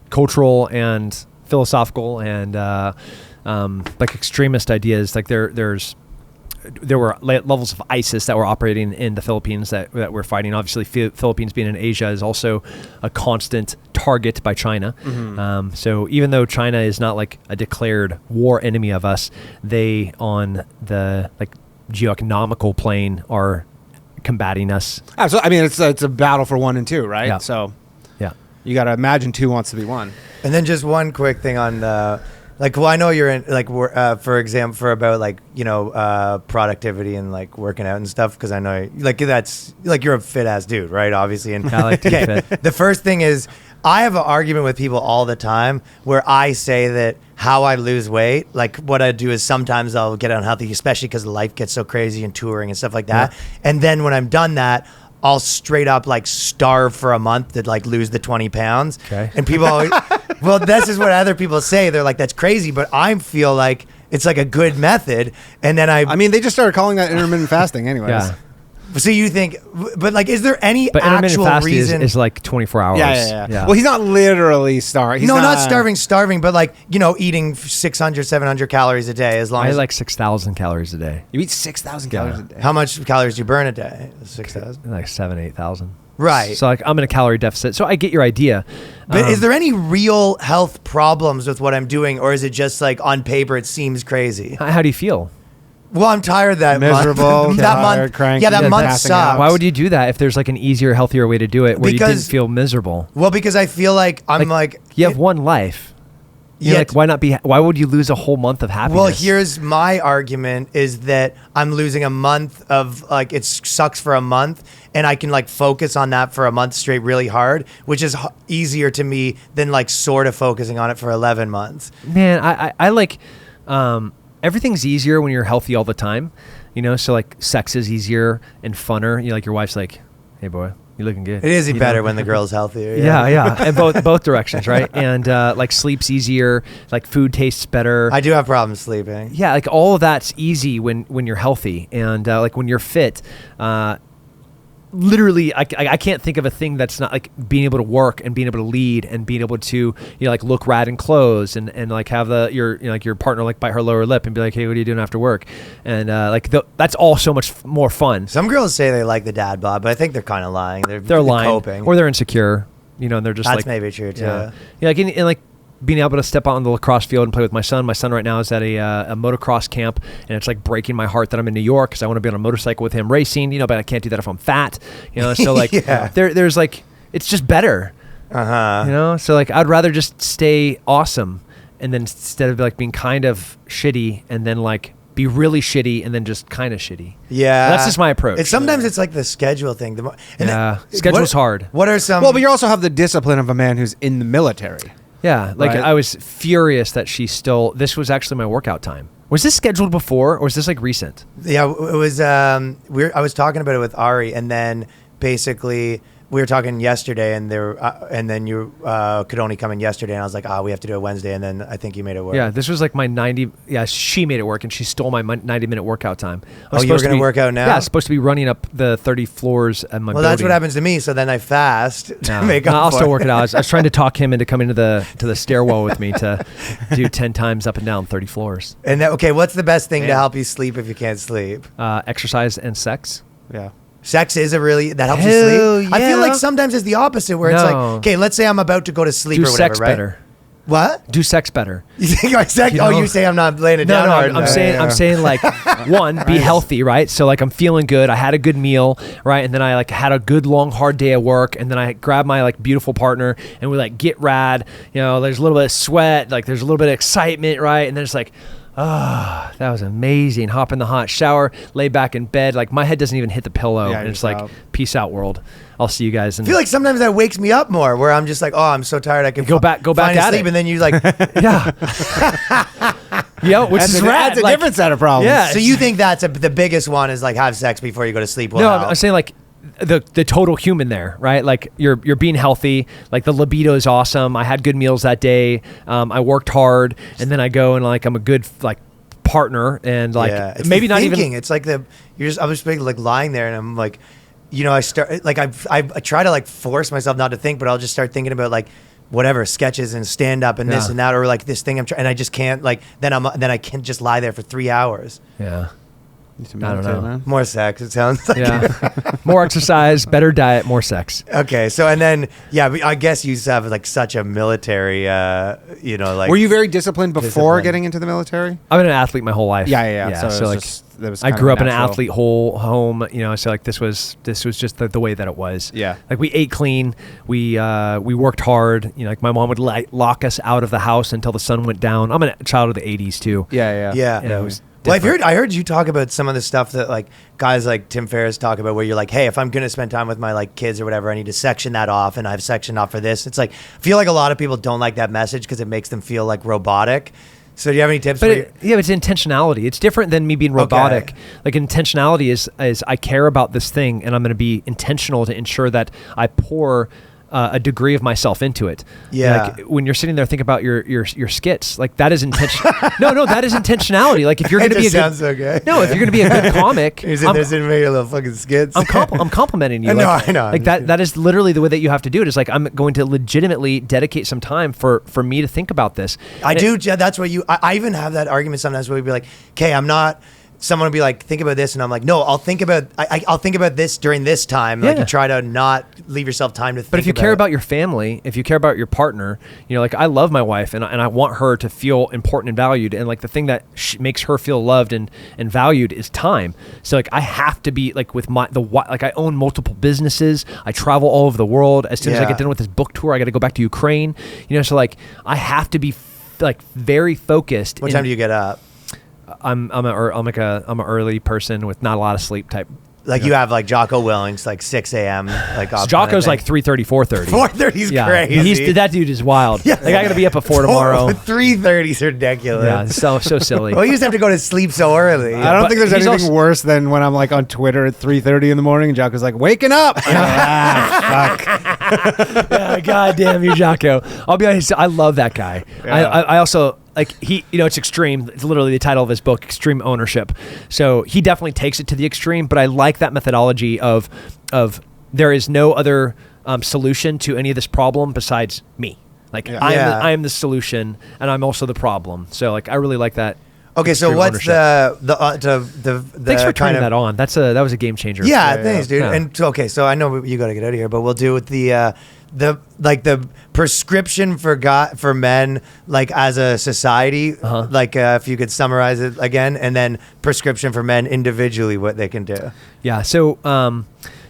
cultural and philosophical and like extremist ideas. Like there were levels of ISIS that were operating in the Philippines that we're fighting. Obviously, Philippines being in Asia is also a constant target by China. So even though China is not like a declared war enemy of us, they on the like geoeconomical plane are combating us. Absolutely. I mean, it's a battle for 1 and 2, right? Yeah. So Yeah. you got to imagine 2 wants to be 1. And then just one quick thing on well, I know you're in for example, for about productivity and like working out and stuff, because I know like that's like you're a fit ass dude, right? Obviously, and I like to be fit. The first thing is I have an argument with people all the time where I say that how I lose weight, like what I do is sometimes I'll get unhealthy, especially because life gets so crazy and touring and stuff like that. Yeah. And then when I'm done that, I'll straight up like starve for a month to like lose the 20 pounds. Okay. And people always, well, this is what other people say. They're like, that's crazy. But I feel like it's like a good method. And then I mean, they just started calling that intermittent fasting anyways. Yeah. so you think, but like, is there any But intermittent actual fasting reason? is like 24 hours. Yeah. Well, he's not literally starving. He's not starving, but like, eating 600, 700 calories a day as long I as like 6,000 calories a day. You eat 6,000 calories a day. how much calories do you burn a day? 6,000. Like 8,000. Right. So like I'm in a calorie deficit. So I get your idea. But is there any real health problems with what I'm doing, or is it just like on paper it seems crazy? How do you feel? Well, I'm tired that Miserable, month. that tired, month, cranky, yeah, that just month passing sucks. out. Why would you do that if there's like an easier, healthier way to do it where you didn't Because- feel miserable? Well, because I feel like I'm like You have one life. Yeah, Like, why would you lose a whole month of happiness? Well, here's my argument is that I'm losing a month of like it sucks for a month and I can like focus on that for a month straight really hard, which is easier to me than like sort of focusing on it for 11 months. Man, I like everything's easier when you're healthy all the time, you know? So like sex is easier and funner. You know, like your wife's like, "Hey boy, you're looking good." It is you better know? when the girl's healthier. Yeah, and both directions, right? And like sleep's easier, like food tastes better. I do have problems sleeping. Yeah, like all of that's easy when you're healthy, and like when you're fit. Literally, I can't think of a thing that's not like being able to work and being able to lead and being able to like look rad in clothes and like have your partner like bite her lower lip and be like, "Hey, what are you doing after work?" And that's all so much more fun. Some girls say they like the dad bod, but I think they're kind of lying. They're lying, coping. or they're insecure, you know, and they're just That's like maybe true too. Yeah, like and like being able to step out on the lacrosse field and play with my son. My son right now is at a motocross camp, and it's like breaking my heart that I'm in New York because I want to be on a motorcycle with him racing, you know, but I can't do that if I'm fat, you know. So like, there's like, it's just better, you know. So like, I'd rather just stay awesome, and then instead of like being kind of shitty, and then like be really shitty, and then just kind of shitty. Yeah, that's just my approach. Sometimes it's like the schedule thing. Schedule's hard. What are some? Well, but you also have the discipline of a man who's in the military. Yeah, like Right. I was furious that this was actually my workout time. Was this scheduled before or was this like recent? Yeah, it was. I was talking about it with Ari, and then basically we were talking yesterday, and and then you could only come in yesterday, and I was like, we have to do it Wednesday, and then I think you made it work. Yeah, this was like my 90. Yeah, she made it work, and she stole my 90-minute workout time. You were going to work out now? Yeah, I was supposed to be running up the 30 floors at my building. Well, that's what happens to me. So then I fast to make up. I'll for still it. work it out. I was trying to talk him into coming to the stairwell with me to do 10 times up and down 30 floors. And okay, what's the best thing to help you sleep if you can't sleep? Exercise and sex. Yeah. Sex is that helps Hell you sleep? I feel yeah. like sometimes it's the opposite where it's No. like, okay, let's say I'm about to go to sleep Do or whatever, sex right? better. What? Do sex better. You think like sex? You know? You say I'm not laying it down No, hard I'm enough. saying like one, be healthy, right? So like I'm feeling good. I had a good meal, right? And then I like had a good long hard day at work, and then I grabbed my like beautiful partner, and we like get rad. You know, there's a little bit of sweat, like there's a little bit of excitement, right? And then it's like, that was amazing. Hop in the hot shower, lay back in bed. Like my head doesn't even hit the pillow, Yeah, and it's you're like, out. peace out, world. I'll see you guys. I feel like sometimes that wakes me up more, where I'm just like, I'm so tired I can Go back find at sleep, it. and then you like. yeah, yeah, which is rad. That's a Like, different set of problems. Yeah. So you think that's the biggest one is like have sex before you go to sleep? No, I'm saying like the total human there, right? Like you're being healthy, like the libido is awesome. I had good meals that day. I worked hard, and then I go and like I'm a good like partner, and like it's maybe the not thinking. even. It's like I was like lying there, and I'm like, you know, I start like I try to like force myself not to think, but I'll just start thinking about like whatever sketches and stand up and this Yeah. and that, or like this thing I'm trying, and I just can't like then I can't just lie there for 3 hours. Yeah. Need to I don't meditate, know. man. More sex, it sounds like. Yeah. More exercise, better diet, more sex. Okay, so and then but I guess you have like such a military, you know, like. Were you very disciplined before Discipline. getting into the military? I've been an athlete my whole life. Yeah. So, So, like, that was I kind grew of up in an natural. athlete home, you know. So like this was just the way that it was. Yeah. Like we ate clean, we worked hard. You know, like my mom would lock us out of the house until the sun went down. I'm a child of the '80s too. Yeah. Yeah. You know, it was Well, different. I heard you talk about some of the stuff that like guys like Tim Ferriss talk about, where you're like, hey, if I'm gonna spend time with my like kids or whatever, I need to section that off, and I've sectioned off for this. It's like I feel like a lot of people don't like that message because it makes them feel like robotic. So do you have any tips? But it's intentionality. It's different than me being robotic. Okay. Like intentionality is I care about this thing, and I'm going to be intentional to ensure that I pour a degree of myself into it. Yeah. Like when you're sitting there thinking about your skits, like that is intention. no, that is intentionality. Like if you're going to It be a just good, sounds so good. no, if you're going to be a good comic, He's in there sitting making little fucking skits. I'm complimenting you. I know, Like, I know. Like that is literally the way that you have to do it. Is like I'm going to legitimately dedicate some time for me to think about this. I And do. That's what I even have that argument sometimes where we'd be like, okay, I'm not someone would be like, think about this, and I'm like, no, I'll think about this during this time. Like, Yeah. you try to not leave yourself time to think. But if you care about your family, if you care about your partner, like I love my wife and I want her to feel important and valued. And like the thing that makes her feel loved and valued is time. So like I have to be like with like I own multiple businesses. I travel all over the world. As soon as I get done with this book tour, I got to go back to Ukraine. So like I have to be like very focused. What time do you get up? I'm an early person with not a lot of sleep type. Like you have like Jocko Willings, like 6 a.m. Like So Jocko's like 3:30, 4:30. 4:30 is crazy. That dude is wild. Yeah. Like I got to be up at 4 tomorrow. 3:30 is ridiculous. Yeah, so silly. Well, you just have to go to sleep so early. I don't but think there's he's anything also- worse than when I'm like on Twitter at 3:30 in the morning and Jocko's like, waking up. Fuck. Yeah, God damn you, Jocko. I'll be honest, I love that guy. Yeah. I also like it's extreme. It's literally the title of his book, Extreme Ownership. So he definitely takes it to the extreme, but I like that methodology of there is no other solution to any of this problem besides me. Like I am the solution and I'm also the problem. So like I really like that. Okay, so extreme what's the Thanks for turning kind of, that on. That was a game changer. Yeah, thanks, dude. Yeah. And so, okay, so I know you got to get out of here, but we'll do with the prescription for men, like as a society, like if you could summarize it again, and then prescription for men individually, what they can do. Yeah. So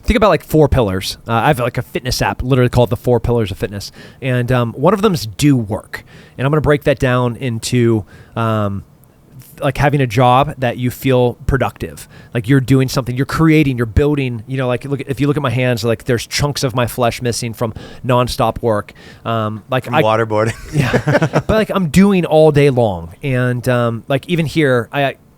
think about like 4 pillars. I have like a fitness app literally called the 4 Pillars of Fitness. And one of them is do work. And I'm going to break that down into like having a job that you feel productive, like you're doing something, you're creating, you're building, like if you look at my hands, like there's chunks of my flesh missing from nonstop work. Like Waterboarding. Yeah. But like I'm doing all day long. And like even here,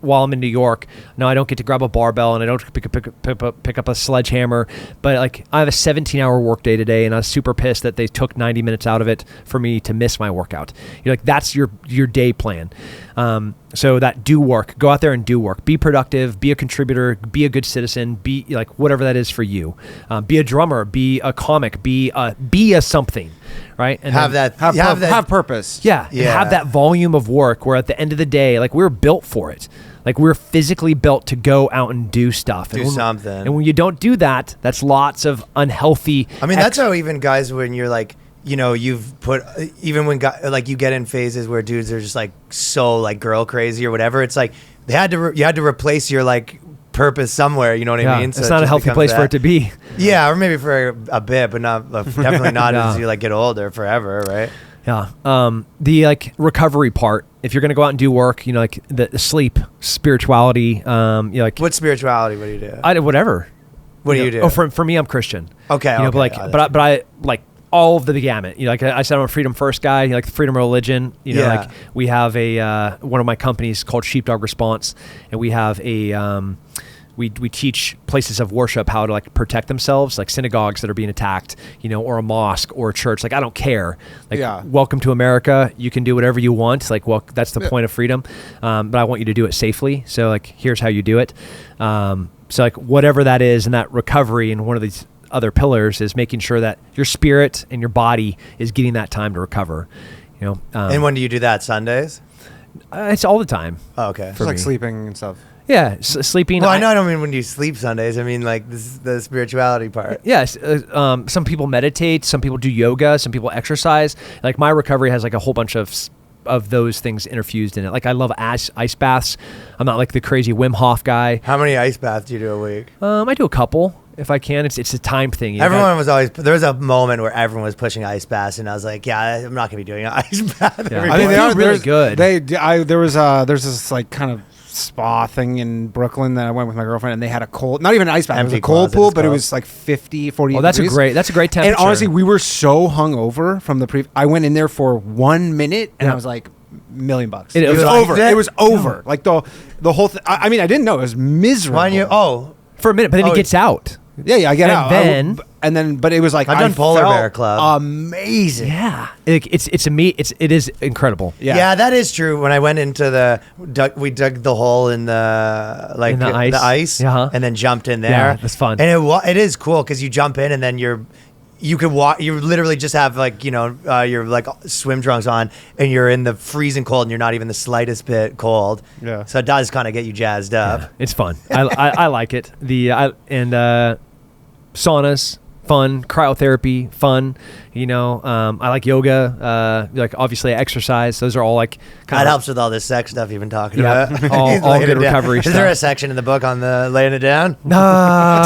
while I'm in New York, no, I don't get to grab a barbell and I don't pick up a sledgehammer, but like I have a 17-hour workday today and I was super pissed that they took 90 minutes out of it for me to miss my workout. You're like, that's your day plan. So that do work, go out there and do work, be productive, be a contributor, be a good citizen, be like whatever that is for you. Be a drummer, be a comic, be a something, right? And have purpose. Yeah, and have that volume of work where at the end of the day, like we're built for it. Like we're physically built to go out and do stuff. Do something. And when you don't do that, that's lots of unhealthy. I mean, that's how even guys, when you're like, you've put, even when like you get in phases where dudes are just like so like girl crazy or whatever, it's like you had to replace your like purpose somewhere. You know what I mean? So it's not a healthy place for it to be. Yeah, or maybe for a bit, but not definitely not as you like get older forever, right? Yeah. The like recovery part, if you're going to go out and do work, like the sleep, spirituality, like what spirituality? What do you do? I do whatever. What do you do? Oh, for me, I'm Christian. Okay. But like, but I like all of the gamut. Like I said, I'm a freedom first guy. Like the freedom religion. Like we have one of my companies called Sheepdog Response, and we have we teach places of worship how to like protect themselves, like synagogues that are being attacked, or a mosque or a church. Like I don't care. Like welcome to America. You can do whatever you want. Like, well, that's the point of freedom. But I want you to do it safely. So like, here's how you do it. So like whatever that is, and that recovery and one of these other pillars is making sure that your spirit and your body is getting that time to recover. And when do you do that? Sundays? It's all the time. Oh, okay. Just like sleeping and stuff. Yeah, sleeping. Well, I know. I don't mean when you sleep Sundays. I mean like this is the spirituality part. Yes. Some people meditate. Some people do yoga. Some people exercise. Like my recovery has like a whole bunch of those things infused in it. Like I love ice baths. I'm not like the crazy Wim Hof guy. How many ice baths do you do a week? I do a couple if I can. It's a time thing. Everyone was always, there was a moment where everyone was pushing ice baths, and I was like, yeah, I'm not gonna be doing an ice bath. Yeah. I mean, they are really good. There's this like kind of spa thing in Brooklyn that I went with my girlfriend, and they had a cold, not even an ice bath, it was a cold pool, but it was like 50, 40 Oh, that's degrees. That's a great temperature. And honestly, we were so hungover from the I went in there for 1 minute, and I was like, $1 million. It was over. It was over. Like the whole thing. I mean, I didn't know. It was miserable. For a minute, but then he gets out. Yeah, I get out. But it was like I've done Polar Bear Club. Amazing. Yeah, it is incredible. Yeah, that is true. When I went into we dug the hole in the ice, and and then jumped in there. Yeah, that's fun. And it is cool because you jump in and then you could walk. You literally just have like your like swim trunks on, and you're in the freezing cold, and you're not even the slightest bit cold. Yeah. So it does kind of get you jazzed up. Yeah, it's fun. I like it. Saunas, fun. Cryotherapy, fun. I like yoga. Like obviously I exercise. Those are all like kind That of helps with all this sex stuff you've been talking Yeah. about. All He's laying good it down. recovery Is there a stuff. section in the book on the laying it down? No.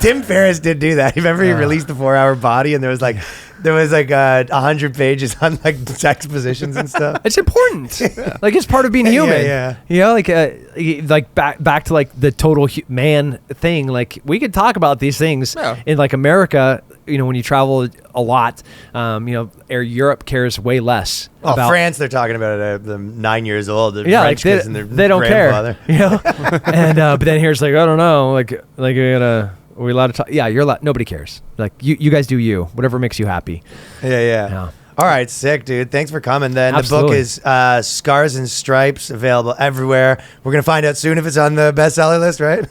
Tim Ferriss did do that. Remember he released the 4-Hour Body, and there was like 100 pages on like sex positions and stuff. It's important. Like it's part of being human. Yeah. Like back to like the total man thing. Like we could talk about these things in like America. When you travel a lot, Europe cares way less. Oh, about France, they're talking about it. They're 9 years old. The Yeah, like French kids and their they don't care. grandfather. And but then here's like I don't know. Like are we allowed to talk? Yeah, you're allowed. Nobody cares. Like you guys do you. Whatever makes you happy. Yeah. All right, sick, dude. Thanks for coming. Then Absolutely. The book is Scars and Stripes, available everywhere. We're gonna find out soon if it's on the bestseller list, right?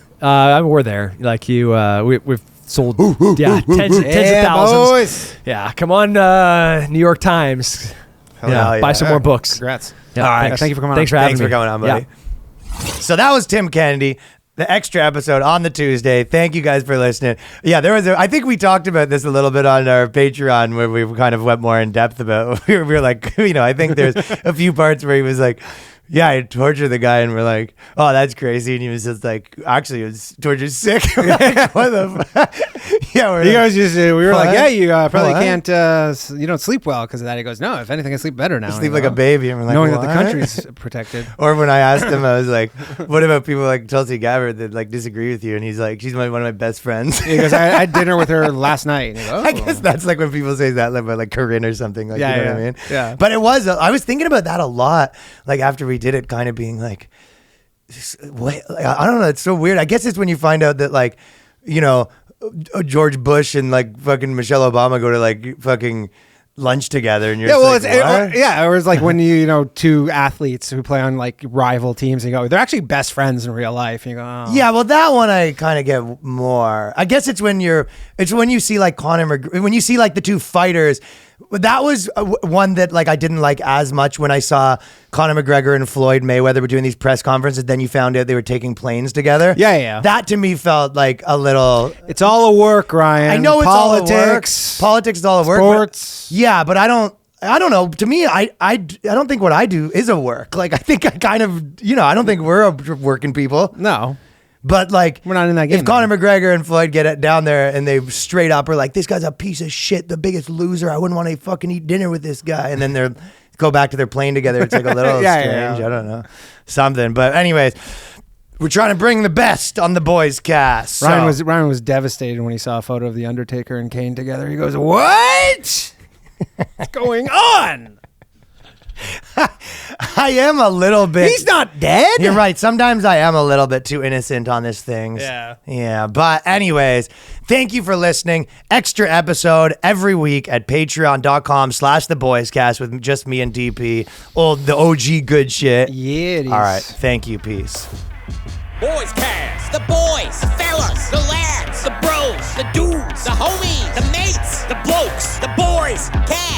We're there. Like we've sold tens of thousands. Boys. Yeah, come on, New York Times. yeah. Buy some more books. Congrats. Yeah, All right. Thank you for coming on. Thanks for having Thanks me. for coming on, buddy. Yeah. So that was Tim Kennedy. The extra episode on the Tuesday. Thank you guys for listening. Yeah, I think we talked about this a little bit on our Patreon where we kind of went more in depth about. We were like, I think there's a few parts where he was like, yeah, I tortured the guy, and we're like, oh, that's crazy. And he was just like, actually, it was torture's sick. We're like, what the fuck? Yeah, You guys just we were like, What? yeah, you probably What? can't you don't sleep well because of that. He goes, no, if anything, I sleep better now. sleep like a baby. And we're like, knowing that the what? country's protected. Or when I asked him, I was like, what about people like Tulsi Gabbard that like disagree with you? And he's like, she's one of my best friends. He goes, I had dinner with her last night. And he goes, I guess that's like when people say that about like Corinne or something. Like, Yeah, you know what I yeah, mean? yeah. But I was thinking about that a lot. Like after we did it, kind of being like, wait, like, I don't know. It's so weird. I guess it's when you find out that like, George Bush and like fucking Michelle Obama go to like fucking lunch together, and you're just like, what? It was like when two athletes who play on like rival teams, and you go, they're actually best friends in real life. And you go, oh. Yeah, well, that one I kind of get more. I guess it's when you see like when you see like the two fighters. That was one that like I didn't like as much when I saw Conor McGregor and Floyd Mayweather were doing these press conferences. Then you found out they were taking planes together. Yeah. That to me felt like a little. It's all a work, Ryan. I know it's politics, all a work. Politics is all a work. sports. Yeah, but I don't know. To me, I don't think what I do is a work. Like I think I kind of I don't think we're working people. No. But like, We're not in that game, If Conor McGregor and Floyd get it down there and they straight up are like, "This guy's a piece of shit, the biggest loser. I wouldn't want to fucking eat dinner with this guy," and then they're go back to their plane together. It's like a little Yeah, strange. yeah. I don't know, something. But anyways, we're trying to bring the best on the boys cast. So. Ryan was devastated when he saw a photo of the Undertaker and Kane together. He goes, "What? What's going on? I am a little bit. He's not dead." You're right. Sometimes I am a little bit too innocent on this thing. Yeah. But anyways, thank you for listening. Extra episode every week at patreon.com/theboyscast with just me and DP. The OG good shit. Yeah, it is. All right. Thank you. Peace. BOYSCAST. The boys, fellas, the lads, the bros, the dudes, the homies, the mates, the blokes, the boys, cast.